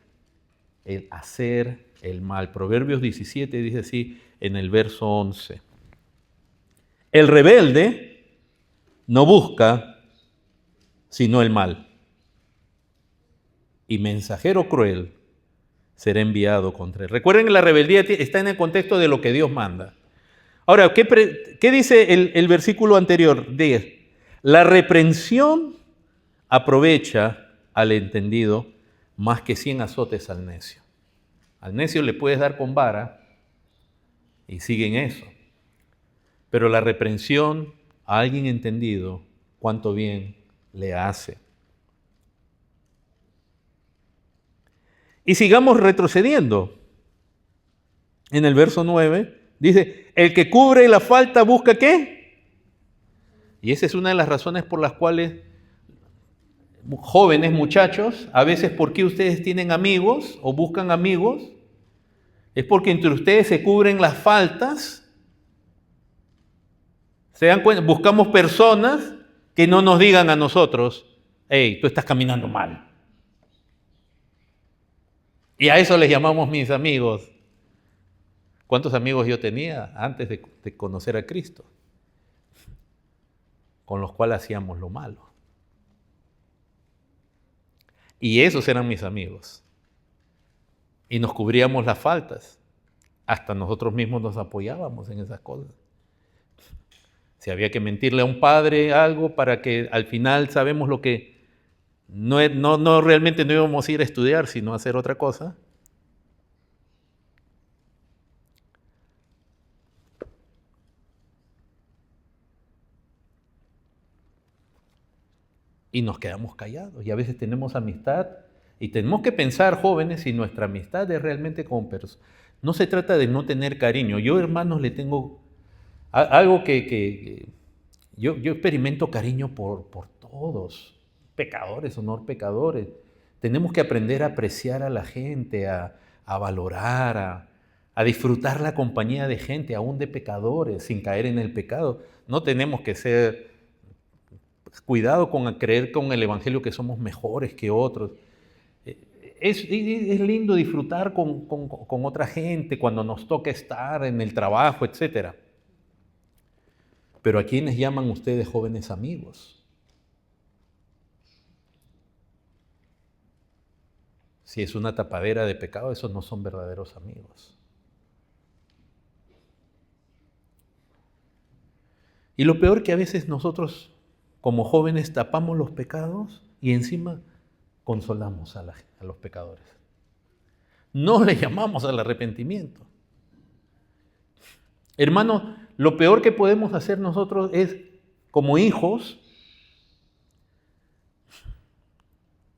el hacer el mal. Proverbios 17 dice así en el verso 11. El rebelde no busca sino el mal, y mensajero cruel será enviado contra él. Recuerden que la rebeldía está en el contexto de lo que Dios manda. Ahora, ¿qué dice el versículo anterior? 10. La reprensión aprovecha al entendido más que 100 azotes al necio. Al necio le puedes dar con vara y sigue en eso. Pero la reprensión a alguien entendido, cuánto bien le hace. Y sigamos retrocediendo. En el verso 9 dice, el que cubre la falta busca ¿qué? Y esa es una de las razones por las cuales jóvenes, muchachos, a veces ¿por qué ustedes tienen amigos o buscan amigos? Es porque entre ustedes se cubren las faltas. ¿Se dan cuenta? Buscamos personas que no nos digan a nosotros, hey, tú estás caminando mal. Y a eso les llamamos mis amigos. ¿Cuántos amigos yo tenía antes de conocer a Cristo? Con los cuales hacíamos lo malo. Y esos eran mis amigos. Y nos cubríamos las faltas. Hasta nosotros mismos nos apoyábamos en esas cosas. Si había que mentirle a un padre algo para que al final sabemos lo que no realmente no íbamos a ir a estudiar, sino a hacer otra cosa. Y nos quedamos callados. Y a veces tenemos amistad y tenemos que pensar, jóvenes, si nuestra amistad es realmente con personas. No se trata de no tener cariño. Yo, hermanos, le tengo algo que yo experimento cariño por todos, pecadores o no pecadores. Tenemos que aprender a apreciar a la gente, a valorar, a disfrutar la compañía de gente, aún de pecadores, sin caer en el pecado. No tenemos que ser, cuidado con creer con el Evangelio que somos mejores que otros. Es lindo disfrutar con otra gente cuando nos toca estar en el trabajo, etc. Pero ¿a quiénes llaman ustedes jóvenes amigos? Si es una tapadera de pecado, esos no son verdaderos amigos. Y lo peor que a veces nosotros, como jóvenes, tapamos los pecados y encima consolamos a los pecadores. No le llamamos al arrepentimiento. Hermano, lo peor que podemos hacer nosotros es, como hijos,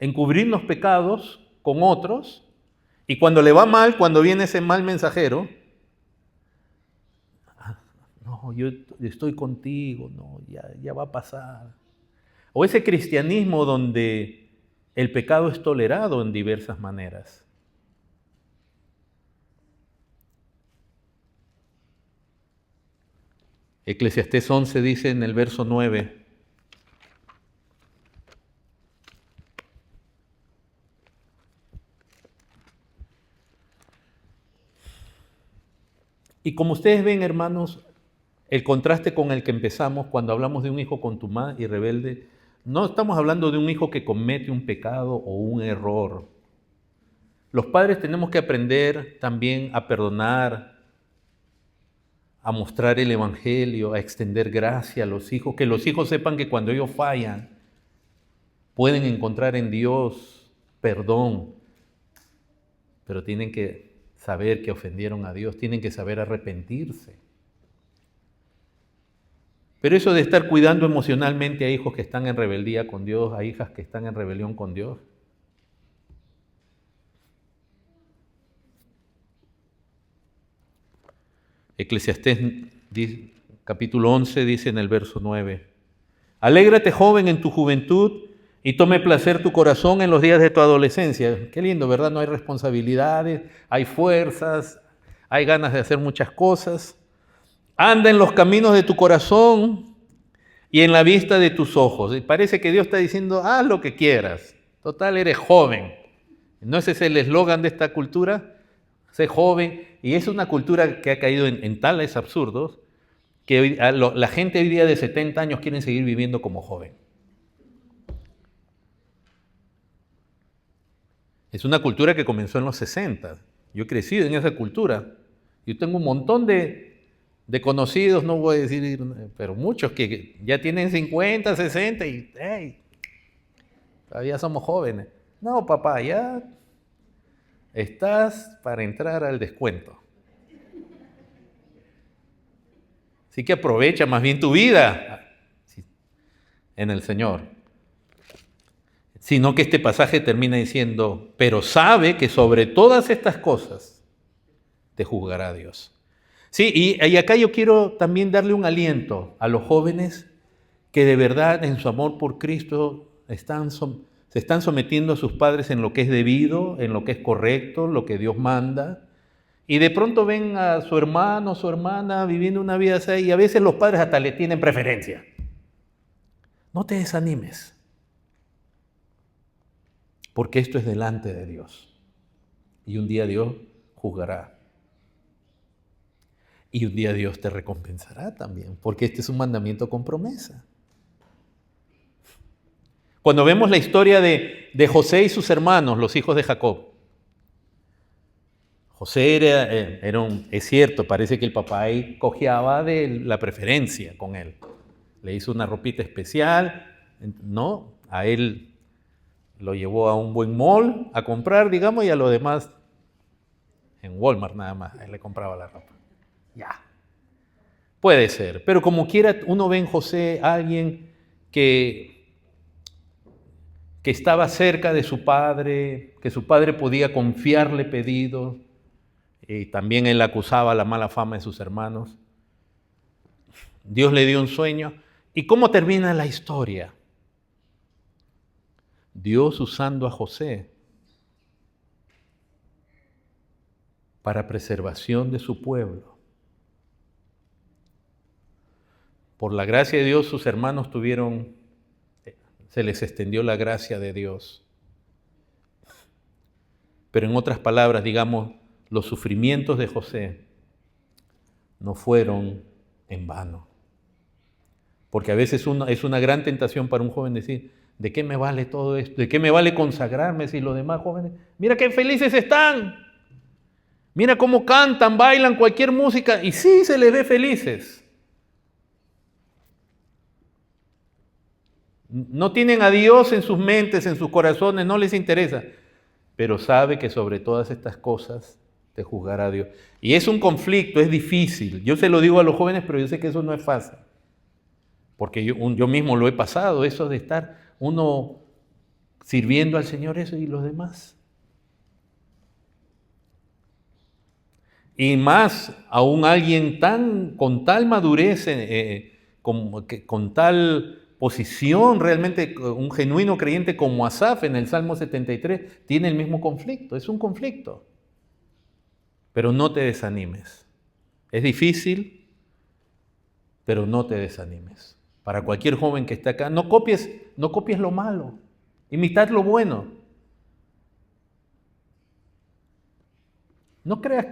encubrir los pecados con otros, y cuando le va mal, cuando viene ese mal mensajero, no, yo estoy contigo, no, ya va a pasar. O ese cristianismo donde el pecado es tolerado en diversas maneras. Eclesiastés 11 dice en el verso 9, y como ustedes ven, hermanos, el contraste con el que empezamos cuando hablamos de un hijo contumaz y rebelde, no estamos hablando de un hijo que comete un pecado o un error. Los padres tenemos que aprender también a perdonar, a mostrar el Evangelio, a extender gracia a los hijos, que los hijos sepan que cuando ellos fallan, pueden encontrar en Dios perdón, pero tienen que saber que ofendieron a Dios, tienen que saber arrepentirse. Pero eso de estar cuidando emocionalmente a hijos que están en rebeldía con Dios, a hijas que están en rebelión con Dios, Eclesiastés capítulo 11 dice en el verso 9, alégrate joven en tu juventud y tome placer tu corazón en los días de tu adolescencia. Qué lindo, ¿verdad? No hay responsabilidades, hay fuerzas, hay ganas de hacer muchas cosas. Anda en los caminos de tu corazón y en la vista de tus ojos. Y parece que Dios está diciendo, haz lo que quieras. Total, eres joven. ¿No ese es el eslogan de esta cultura? Sé joven. Y es una cultura que ha caído en tales absurdos que hoy, la gente hoy día de 70 años quiere seguir viviendo como joven. Es una cultura que comenzó en los 60. Yo he crecido en esa cultura. Yo tengo un montón de conocidos, no voy a decir, pero muchos que ya tienen 50, 60 y hey, todavía somos jóvenes. No, papá, ya estás para entrar al descuento. Así que aprovecha más bien tu vida en el Señor. Sino que este pasaje termina diciendo, pero sabe que sobre todas estas cosas te juzgará Dios. Sí, y acá yo quiero también darle un aliento a los jóvenes que de verdad en su amor por Cristo se están sometiendo a sus padres en lo que es debido, en lo que es correcto, lo que Dios manda. Y de pronto ven a su hermano o su hermana viviendo una vida así y a veces los padres hasta le tienen preferencia. No te desanimes, porque esto es delante de Dios. Y un día Dios juzgará. Y un día Dios te recompensará también, porque este es un mandamiento con promesa. Cuando vemos la historia de José y sus hermanos, los hijos de Jacob, José es cierto, parece que el papá ahí cojeaba de la preferencia con él. Le hizo una ropita especial, ¿no? A él lo llevó a un buen mall a comprar, digamos, y a lo demás en Walmart nada más, a él le compraba la ropa. Ya, puede ser, pero como quiera uno ve en José a alguien que estaba cerca de su padre, que su padre podía confiarle pedidos, y también él acusaba la mala fama de sus hermanos. Dios le dio un sueño. ¿Y cómo termina la historia? Dios usando a José para preservación de su pueblo. Por la gracia de Dios, sus hermanos se les extendió la gracia de Dios. Pero en otras palabras, digamos, los sufrimientos de José no fueron en vano. Porque a veces es una gran tentación para un joven decir, ¿de qué me vale todo esto? ¿De qué me vale consagrarme si los demás jóvenes, mira qué felices están? Mira cómo cantan, bailan cualquier música y sí se les ve felices. No tienen a Dios en sus mentes, en sus corazones, no les interesa. Pero sabe que sobre todas estas cosas te juzgará Dios. Y es un conflicto, es difícil. Yo se lo digo a los jóvenes, pero yo sé que eso no es fácil. Porque yo mismo lo he pasado, eso de estar uno sirviendo al Señor eso y los demás. Y más aún alguien con tal madurez, con tal posición, realmente un genuino creyente como Asaf en el Salmo 73, tiene el mismo conflicto, es un conflicto. Pero no te desanimes. Es difícil, pero no te desanimes. Para cualquier joven que esté acá, no copies lo malo, imitad lo bueno. No creas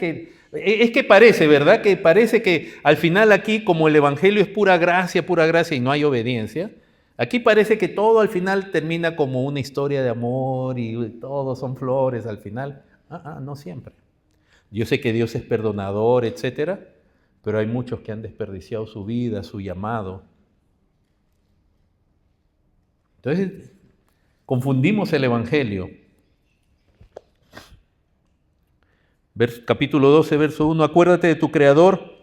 es que parece, ¿verdad? Que parece que al final aquí, como el Evangelio es pura gracia y no hay obediencia, aquí parece que todo al final termina como una historia de amor y todo son flores al final. No siempre. Yo sé que Dios es perdonador, etcétera, pero hay muchos que han desperdiciado su vida, su llamado. Entonces, confundimos el Evangelio. Capítulo 12, verso 1. Acuérdate de tu Creador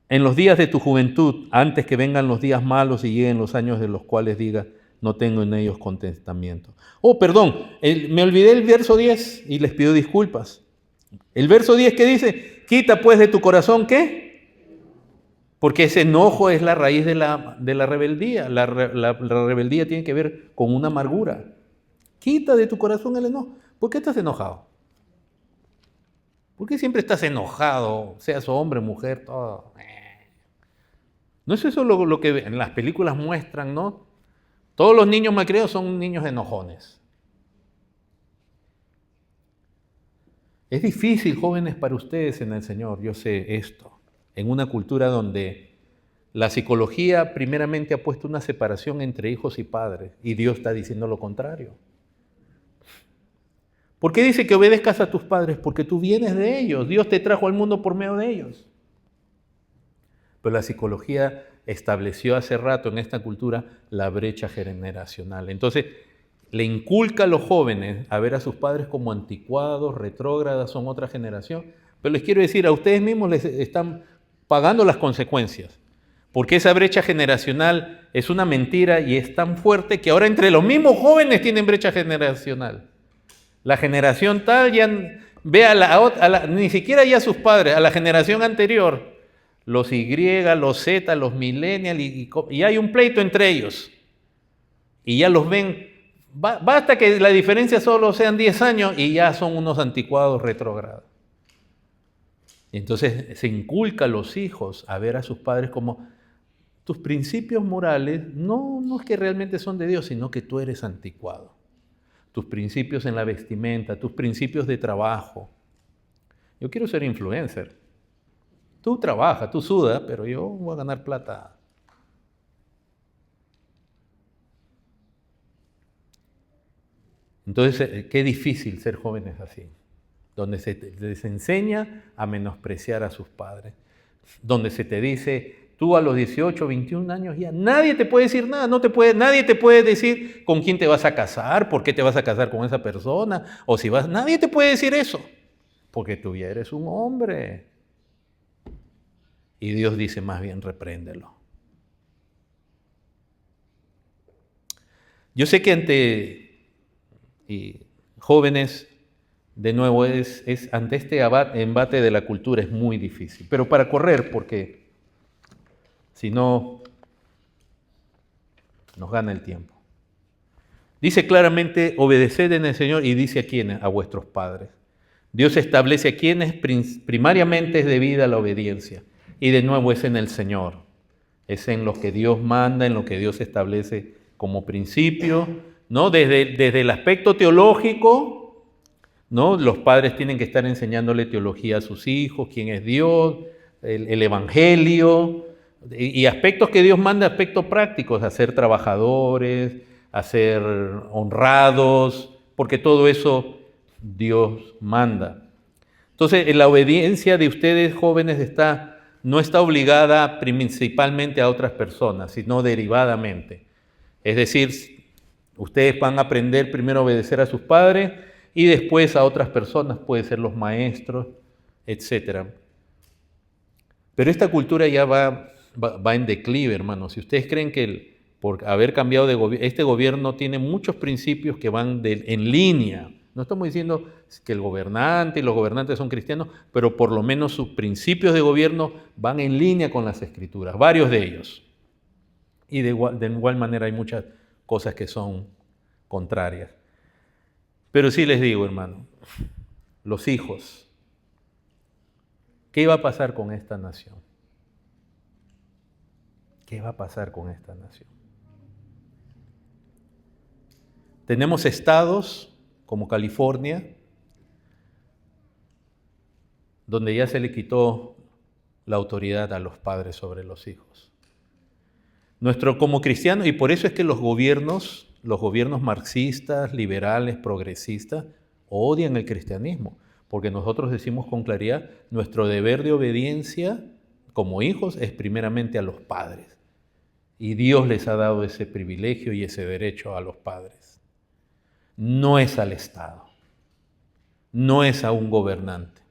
en los días de tu juventud, antes que vengan los días malos y lleguen los años de los cuales digas, no tengo en ellos contentamiento. Perdón, me olvidé el verso 10 y les pido disculpas. El verso 10 que dice, quita pues de tu corazón, ¿qué? Porque ese enojo es la raíz de la rebeldía. La rebeldía tiene que ver con una amargura. Quita de tu corazón el enojo. ¿Por qué estás enojado? ¿Por qué siempre estás enojado? Seas hombre, mujer, todo. ¿No es eso lo que en las películas muestran, no? Todos los niños malcriados son niños enojones. Es difícil, jóvenes, para ustedes en el Señor, yo sé esto, en una cultura donde la psicología primeramente ha puesto una separación entre hijos y padres, y Dios está diciendo lo contrario. ¿Por qué dice que obedezcas a tus padres? Porque tú vienes de ellos, Dios te trajo al mundo por medio de ellos. Pero la psicología estableció hace rato en esta cultura la brecha generacional. Entonces, le inculca a los jóvenes a ver a sus padres como anticuados, retrógradas, son otra generación. Pero les quiero decir, a ustedes mismos les están pagando las consecuencias. Porque esa brecha generacional es una mentira y es tan fuerte que ahora entre los mismos jóvenes tienen brecha generacional. La generación tal ya ve ni siquiera ya a sus padres, a la generación anterior, los Y, los Z, los millennials, y hay un pleito entre ellos. Y ya los ven. Basta que la diferencia solo sean 10 años y ya son unos anticuados retrógrados. Entonces se inculca a los hijos a ver a sus padres como tus principios morales no es que realmente son de Dios, sino que tú eres anticuado. Tus principios en la vestimenta, tus principios de trabajo. Yo quiero ser influencer. Tú trabajas, tú sudas, pero yo voy a ganar plata. Entonces, qué difícil ser jóvenes así, donde se les enseña a menospreciar a sus padres, donde se te dice, tú a los 18, 21 años ya, nadie te puede decir nada, nadie te puede decir con quién te vas a casar, por qué te vas a casar con esa persona, nadie te puede decir eso, porque tú ya eres un hombre. Y Dios dice más bien, repréndelo. Yo sé que ante jóvenes, de nuevo, ante este embate de la cultura es muy difícil, pero para correr, porque si no, nos gana el tiempo. Dice claramente, obedeced en el Señor, y dice a quiénes, a vuestros padres. Dios establece a quienes primariamente es debida la obediencia, y de nuevo es en el Señor, es en lo que Dios manda, en lo que Dios establece como principio, ¿no? Desde el aspecto teológico, ¿no? Los padres tienen que estar enseñándole teología a sus hijos, quién es Dios, el Evangelio, y aspectos que Dios manda, aspectos prácticos, a ser trabajadores, a ser honrados, porque todo eso Dios manda. Entonces, la obediencia de ustedes jóvenes no está obligada principalmente a otras personas, sino derivadamente. Es decir, ustedes van a aprender primero a obedecer a sus padres y después a otras personas, puede ser los maestros, etc. Pero esta cultura ya va en declive, hermanos. Si ustedes creen que por haber cambiado de gobierno, este gobierno tiene muchos principios que van en línea. No estamos diciendo que el gobernante y los gobernantes son cristianos, pero por lo menos sus principios de gobierno van en línea con las Escrituras, varios de ellos. Y de igual manera hay muchas cosas que son contrarias. Pero sí les digo, hermano, los hijos, ¿qué va a pasar con esta nación? ¿Qué va a pasar con esta nación? Tenemos estados como California, donde ya se le quitó la autoridad a los padres sobre los hijos. Como cristianos, y por eso es que los gobiernos marxistas, liberales, progresistas, odian el cristianismo, Porque nosotros decimos con claridad, nuestro deber de obediencia como hijos es primeramente a los padres. Y Dios les ha dado ese privilegio y ese derecho a los padres. No es al Estado, no es a un gobernante.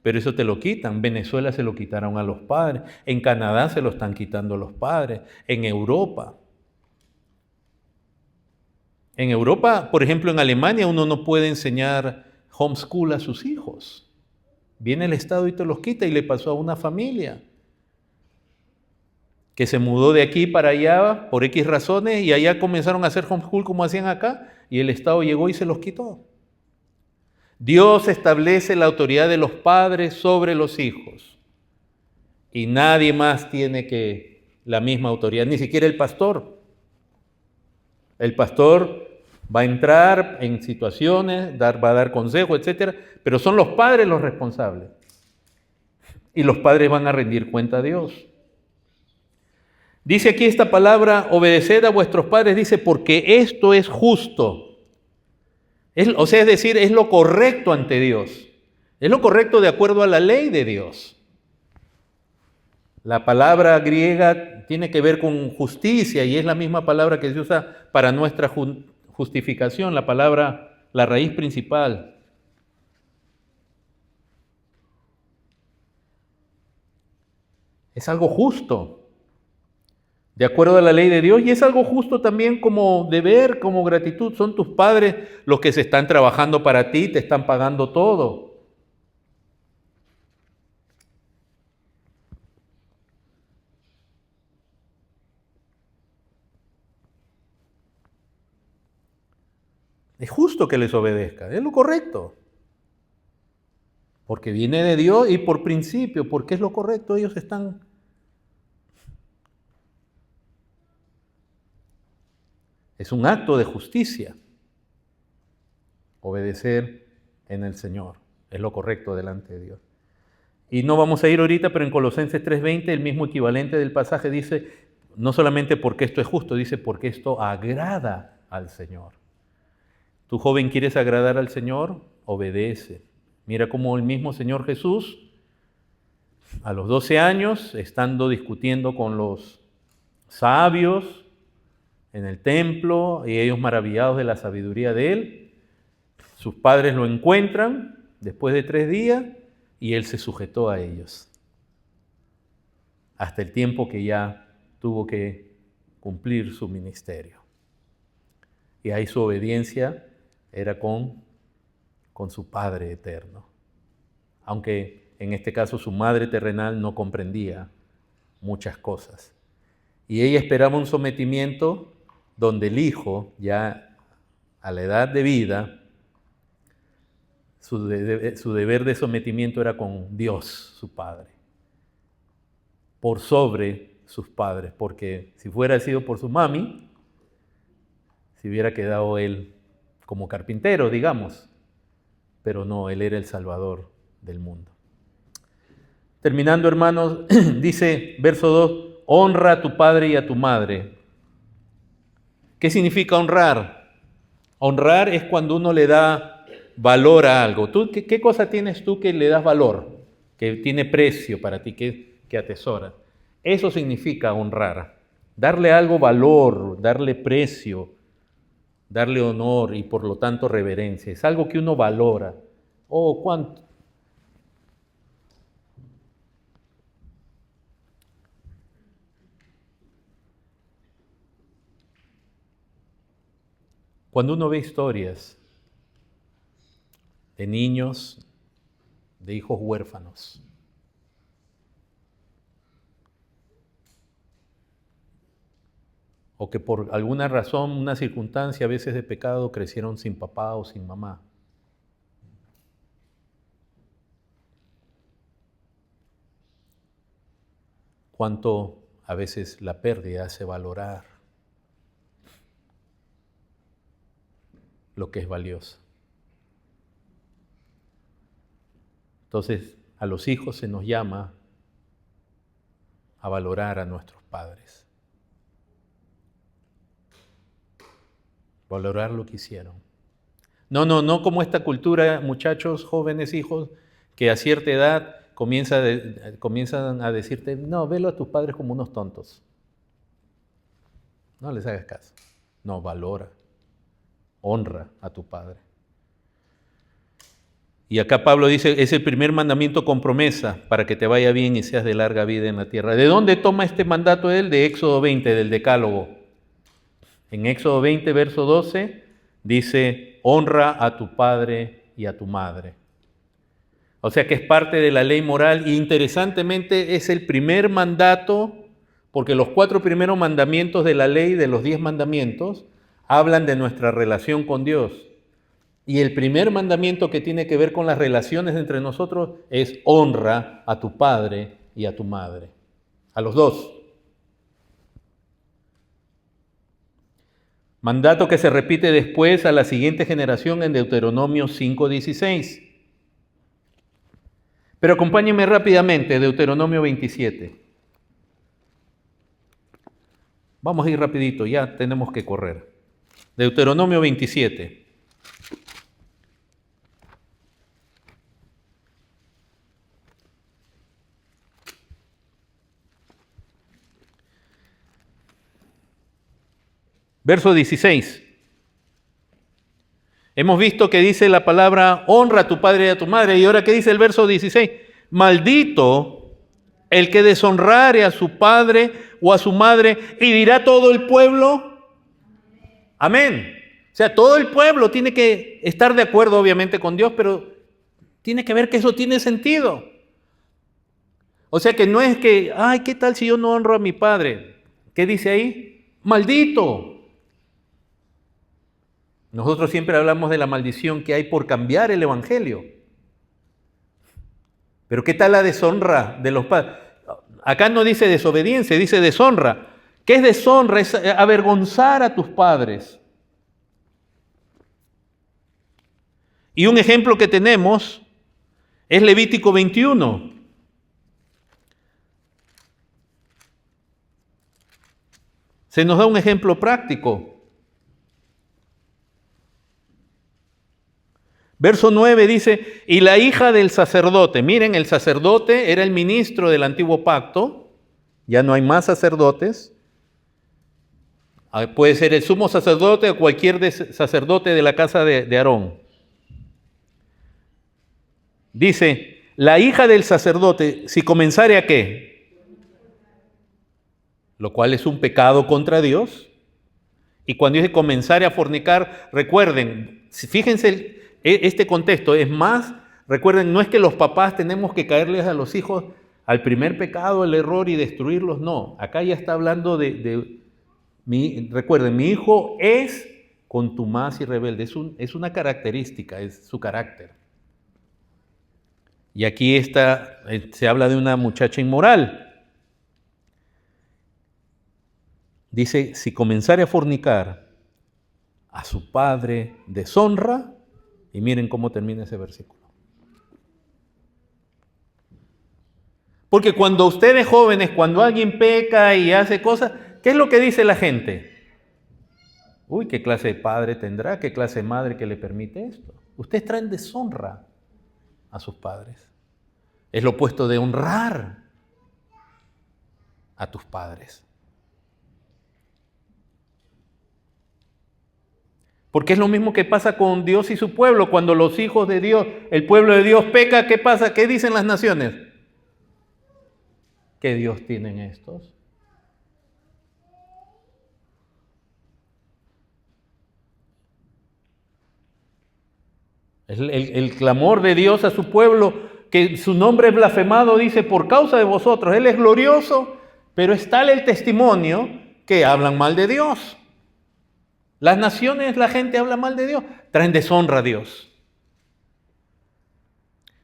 Pero eso te lo quitan. En Venezuela se lo quitaron a los padres. En Canadá se lo están quitando a los padres. En Europa. En Europa, por ejemplo, en Alemania, uno no puede enseñar homeschool a sus hijos. Viene el Estado y te los quita, y le pasó a una familia que se mudó de aquí para allá por X razones, y allá comenzaron a hacer homeschool como hacían acá, y el Estado llegó y se los quitó. Dios establece la autoridad de los padres sobre los hijos, y nadie más tiene que la misma autoridad, ni siquiera el pastor. El pastor va a entrar en situaciones, va a dar consejos, etcétera, pero son los padres los responsables. Y los padres van a rendir cuenta a Dios. Dice aquí esta palabra, obedeced a vuestros padres, dice, porque esto es justo. Es decir, es lo correcto ante Dios. Es lo correcto de acuerdo a la ley de Dios. La palabra griega tiene que ver con justicia y es la misma palabra que se usa para nuestra justificación, la raíz principal. Es algo justo, de acuerdo a la ley de Dios, y es algo justo también como deber, como gratitud. Son tus padres los que se están trabajando para ti, te están pagando todo. Es justo que les obedezca, es lo correcto. Porque viene de Dios y por principio, porque es lo correcto, ellos están. Es un acto de justicia. Obedecer en el Señor. Es lo correcto delante de Dios. Y no vamos a ir ahorita, pero en Colosenses 3:20, el mismo equivalente del pasaje dice, no solamente porque esto es justo, dice porque esto agrada al Señor. ¿Tú, joven, quieres agradar al Señor? Obedece. Mira cómo el mismo Señor Jesús, a los 12 años, estando discutiendo con los sabios en el templo, y ellos maravillados de la sabiduría de él, sus padres lo encuentran después de 3 días y él se sujetó a ellos hasta el tiempo que ya tuvo que cumplir su ministerio. Y ahí su obediencia era con su Padre eterno. Aunque en este caso su madre terrenal no comprendía muchas cosas. Y ella esperaba un sometimiento donde el hijo, ya a la edad de vida, su deber de sometimiento era con Dios, su Padre, por sobre sus padres, porque si fuera sido por su mami, se hubiera quedado él como carpintero, digamos, pero no, él era el Salvador del mundo. Terminando, hermanos, dice verso 2, honra a tu padre y a tu madre. ¿Qué significa honrar? Honrar es cuando uno le da valor a algo. ¿Qué cosa tienes tú que le das valor, que tiene precio para ti, que atesora? Eso significa honrar. Darle algo valor, darle precio, darle honor y por lo tanto reverencia. Es algo que uno valora. Oh, ¿cuánto? Cuando uno ve historias de niños, de hijos huérfanos, o que por alguna razón, una circunstancia, a veces de pecado, crecieron sin papá o sin mamá. Cuánto a veces la pérdida hace valorar lo que es valioso. Entonces, a los hijos se nos llama a valorar a nuestros padres. Valorar lo que hicieron. No como esta cultura, muchachos, jóvenes, hijos, que a cierta edad comienzan a decirte, no, velo a tus padres como unos tontos. No les hagas caso. No, valora, honra a tu padre. Y acá Pablo dice, es el primer mandamiento con promesa para que te vaya bien y seas de larga vida en la tierra. ¿De dónde toma este mandato él? De Éxodo 20, del Decálogo. En Éxodo 20, verso 12, dice, honra a tu padre y a tu madre. O sea que es parte de la ley moral y interesantemente es el primer mandato, porque los 4 primeros mandamientos de la ley, de los 10 mandamientos, hablan de nuestra relación con Dios. Y el primer mandamiento que tiene que ver con las relaciones entre nosotros es honra a tu padre y a tu madre. A los 2. Mandato que se repite después a la siguiente generación en Deuteronomio 5:16. Pero acompáñenme rápidamente, Deuteronomio 27. Vamos a ir rapidito, ya tenemos que correr. Deuteronomio 27. Verso 16. Hemos visto que dice la palabra honra a tu padre y a tu madre. Y ahora, ¿qué dice el verso 16? Maldito el que deshonrare a su padre o a su madre, y dirá todo el pueblo, amén. O sea, todo el pueblo tiene que estar de acuerdo obviamente con Dios, pero tiene que ver que eso tiene sentido. O sea que no es que, ay, ¿qué tal si yo no honro a mi padre? ¿Qué dice ahí? Maldito. Nosotros siempre hablamos de la maldición que hay por cambiar el evangelio. Pero ¿qué tal la deshonra de los padres? Acá no dice desobediencia, dice deshonra. ¿Qué es deshonra? Es avergonzar a tus padres. Y un ejemplo que tenemos es Levítico 21. Se nos da un ejemplo práctico. Verso 9 dice, y la hija del sacerdote, miren, el sacerdote era el ministro del antiguo pacto, ya no hay más sacerdotes, puede ser el sumo sacerdote o cualquier sacerdote de la casa de Aarón. Dice, la hija del sacerdote, si comenzare a qué, lo cual es un pecado contra Dios, y cuando dice comenzare a fornicar, recuerden, fíjense este contexto, es más, recuerden, no es que los papás tenemos que caerles a los hijos al primer pecado, el error y destruirlos, no, acá ya está hablando recuerden, mi hijo es contumaz y rebelde, es una característica, es su carácter. Y aquí se habla de una muchacha inmoral. Dice, si comenzare a fornicar, a su padre deshonra, y miren cómo termina ese versículo. Porque cuando ustedes jóvenes, cuando alguien peca y hace cosas, ¿qué es lo que dice la gente? Uy, ¿qué clase de padre tendrá? ¿Qué clase de madre que le permite esto? Ustedes traen deshonra a sus padres. Es lo opuesto de honrar a tus padres. Porque es lo mismo que pasa con Dios y su pueblo. Cuando los hijos de Dios, el pueblo de Dios peca, ¿qué pasa? ¿Qué dicen las naciones? ¿Qué Dios tienen estos? El clamor de Dios a su pueblo, que su nombre es blasfemado, dice, por causa de vosotros. Él es glorioso, pero es tal el testimonio que hablan mal de Dios. Las naciones, la gente habla mal de Dios, traen deshonra a Dios.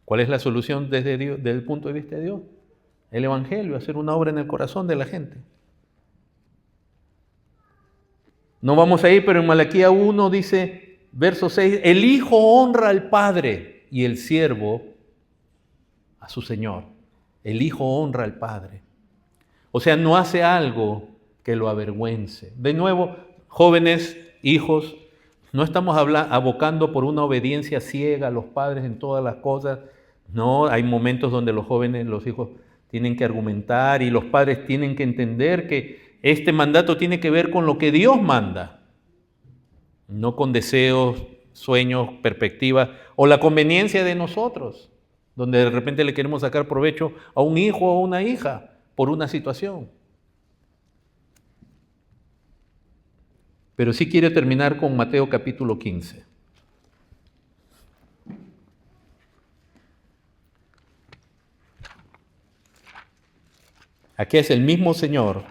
¿Cuál es la solución desde el punto de vista de Dios? El Evangelio, hacer una obra en el corazón de la gente. No vamos a ir, pero en Malaquías 1 dice, verso 6, el hijo honra al padre y el siervo a su señor. El hijo honra al padre. O sea, no hace algo que lo avergüence. De nuevo, jóvenes, hijos, No estamos abocando por una obediencia ciega a los padres en todas las cosas. No, hay momentos donde los jóvenes, los hijos tienen que argumentar y los padres tienen que entender que este mandato tiene que ver con lo que Dios manda, no con deseos, sueños, perspectivas o la conveniencia de nosotros, donde de repente le queremos sacar provecho a un hijo o una hija por una situación. Pero sí quiero terminar con Mateo capítulo 15. Aquí es el mismo Señor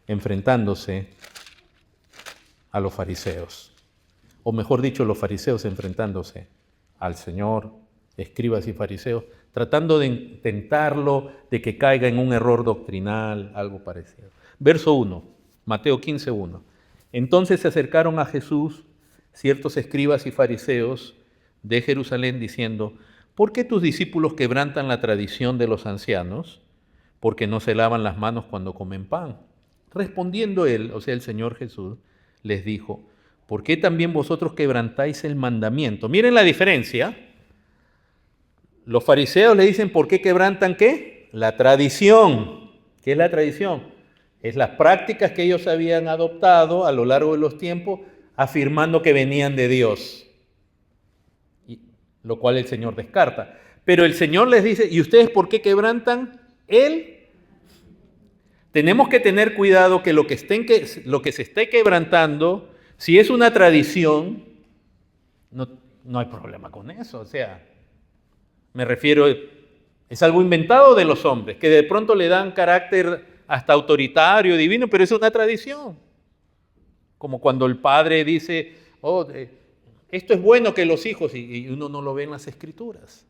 enfrentándose a los fariseos. O mejor dicho, los fariseos enfrentándose al Señor, escribas y fariseos, tratando de tentarlo, de que caiga en un error doctrinal, algo parecido. Verso 1, Mateo 15, 1. Entonces se acercaron a Jesús ciertos escribas y fariseos de Jerusalén diciendo, ¿por qué tus discípulos quebrantan la tradición de los ancianos? Porque no se lavan las manos cuando comen pan. Respondiendo él, o sea, el Señor Jesús, les dijo, ¿por qué también vosotros quebrantáis el mandamiento? Miren la diferencia. Los fariseos le dicen, ¿por qué quebrantan qué? La tradición. ¿Qué es la tradición? Es las prácticas que ellos habían adoptado a lo largo de los tiempos, afirmando que venían de Dios, lo cual el Señor descarta. Pero el Señor les dice, ¿y ustedes por qué quebrantan Él? Tenemos que tener cuidado que lo que se esté quebrantando, si es una tradición, no hay problema con eso. O sea, me refiero, es algo inventado de los hombres, que de pronto le dan carácter hasta autoritario, divino, pero es una tradición. Como cuando el padre dice, esto es bueno que los hijos, y uno no lo ve en las Escrituras.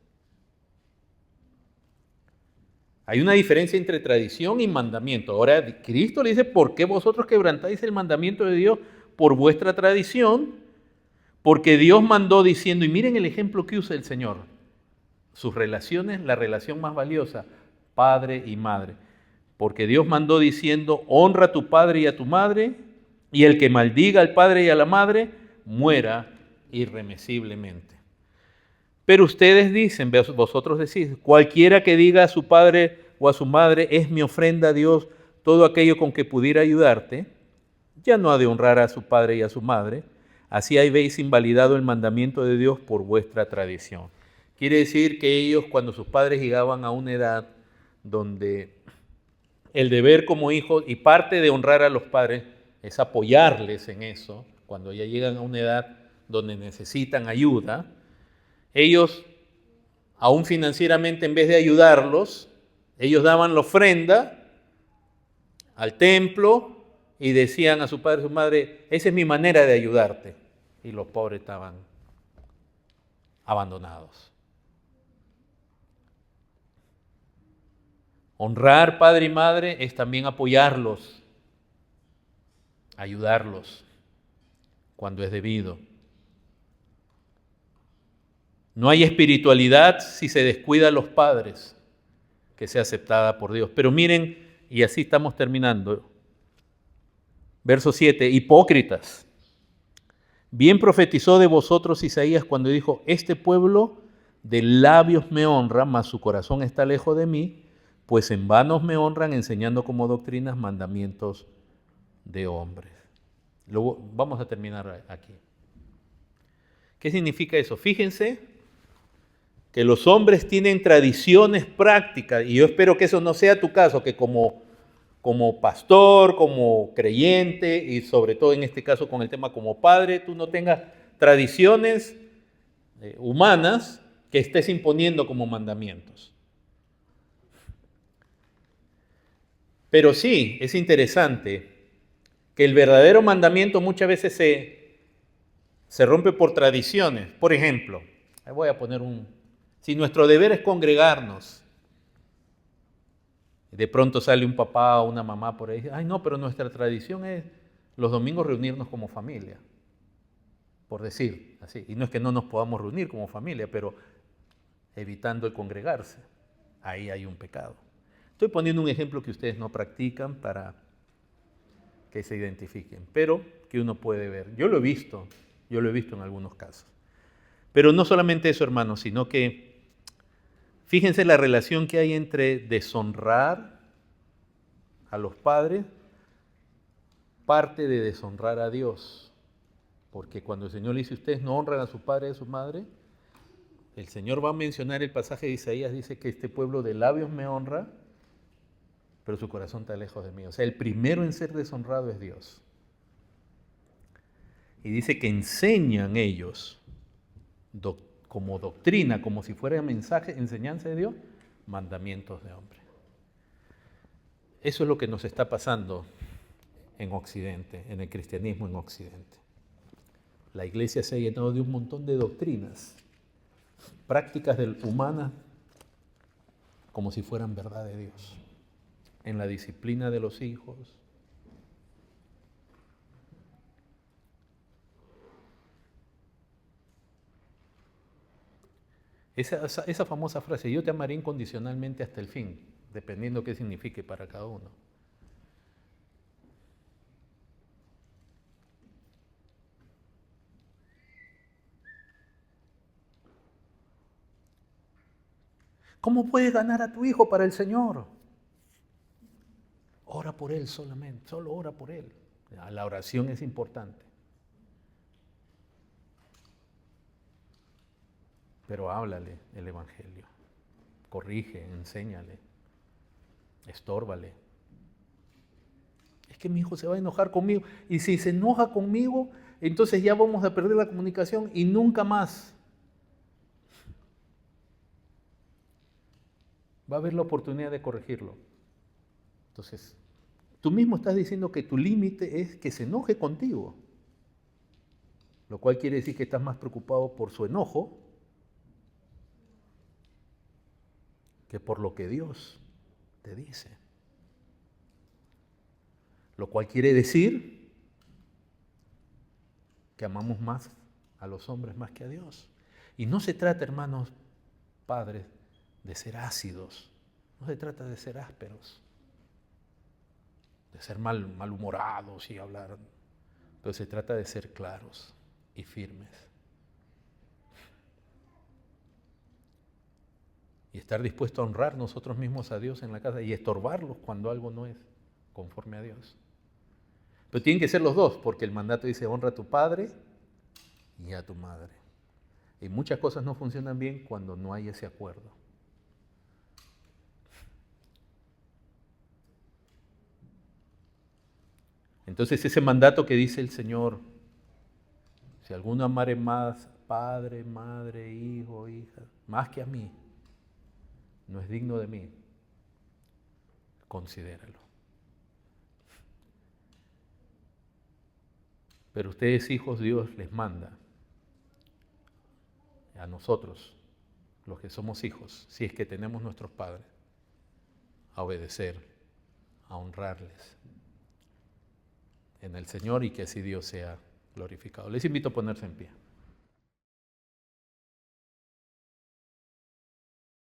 Hay una diferencia entre tradición y mandamiento. Ahora, Cristo le dice, ¿por qué vosotros quebrantáis el mandamiento de Dios por vuestra tradición? Porque Dios mandó diciendo, y miren el ejemplo que usa el Señor, sus relaciones, la relación más valiosa, padre y madre. Porque Dios mandó diciendo, honra a tu padre y a tu madre, y el que maldiga al padre y a la madre, muera irremisiblemente. Pero ustedes dicen, vosotros decís, cualquiera que diga a su padre o a su madre, es mi ofrenda a Dios, todo aquello con que pudiera ayudarte, ya no ha de honrar a su padre y a su madre. Así habéis invalidado el mandamiento de Dios por vuestra tradición. Quiere decir que ellos, cuando sus padres llegaban a una edad donde el deber como hijos, y parte de honrar a los padres, es apoyarles en eso, cuando ya llegan a una edad donde necesitan ayuda, ellos, aún financieramente, en vez de ayudarlos, ellos daban la ofrenda al templo y decían a su padre y a su madre, esa es mi manera de ayudarte. Y los pobres estaban abandonados. Honrar padre y madre es también apoyarlos, ayudarlos cuando es debido. No hay espiritualidad si se descuida a los padres, que sea aceptada por Dios. Pero miren, y así estamos terminando. Verso 7, hipócritas. Bien profetizó de vosotros Isaías cuando dijo, este pueblo de labios me honra, mas su corazón está lejos de mí, pues en vanos me honran enseñando como doctrinas mandamientos de hombres. Luego, vamos a terminar aquí. ¿Qué significa eso? Fíjense que los hombres tienen tradiciones prácticas, y yo espero que eso no sea tu caso, que como pastor, como creyente, y sobre todo en este caso con el tema como padre, tú no tengas tradiciones humanas que estés imponiendo como mandamientos. Pero sí, es interesante que el verdadero mandamiento muchas veces se rompe por tradiciones. Por ejemplo, voy a poner si nuestro deber es congregarnos, de pronto sale un papá o una mamá por ahí, ay no, pero nuestra tradición es los domingos reunirnos como familia, por decir así. Y no es que no nos podamos reunir como familia, pero evitando el congregarse, ahí hay un pecado. Estoy poniendo un ejemplo que ustedes no practican para que se identifiquen, pero que uno puede ver. Yo lo he visto Yo lo he visto en algunos casos. Pero no solamente eso, hermanos, sino que fíjense la relación que hay entre deshonrar a los padres, parte de deshonrar a Dios. Porque cuando el Señor le dice, ustedes no honran a su padre y a su madre, el Señor va a mencionar el pasaje de Isaías, dice que este pueblo de labios me honra, pero su corazón está lejos de mí. O sea, el primero en ser deshonrado es Dios. Y dice que enseñan ellos, como doctrina, como si fuera mensaje, enseñanza de Dios, mandamientos de hombre. Eso es lo que nos está pasando en Occidente, en el cristianismo en Occidente. La iglesia se ha llenado de un montón de doctrinas, prácticas humanas, como si fueran verdad de Dios, en la disciplina de los hijos. Esa famosa frase, yo te amaré incondicionalmente hasta el fin, dependiendo qué signifique para cada uno. ¿Cómo puedes ganar a tu hijo para el Señor? Ora por él solamente, solo ora por él. La oración es importante. Pero háblale el Evangelio, corrige, enséñale, estórbale. Es que mi hijo se va a enojar conmigo, y si se enoja conmigo, entonces ya vamos a perder la comunicación y nunca más va a haber la oportunidad de corregirlo. Entonces, tú mismo estás diciendo que tu límite es que se enoje contigo, lo cual quiere decir que estás más preocupado por su enojo que por lo que Dios te dice. Lo cual quiere decir que amamos más a los hombres más que a Dios. Y no se trata, hermanos padres, de ser ácidos, no se trata de ser ásperos, de ser malhumorados y hablar, pero se trata de ser claros y firmes. Y estar dispuesto a honrar nosotros mismos a Dios en la casa y estorbarlos cuando algo no es conforme a Dios. Pero tienen que ser los dos, porque el mandato dice honra a tu padre y a tu madre. Y muchas cosas no funcionan bien cuando no hay ese acuerdo. Entonces ese mandato que dice el Señor, si alguno amare más padre, madre, hijo, hija, más que a mí, no es digno de mí, considéralo. Pero ustedes, hijos, Dios les manda a nosotros, los que somos hijos, si es que tenemos nuestros padres, a obedecer, a honrarles en el Señor y que así Dios sea glorificado. Les invito a ponerse en pie.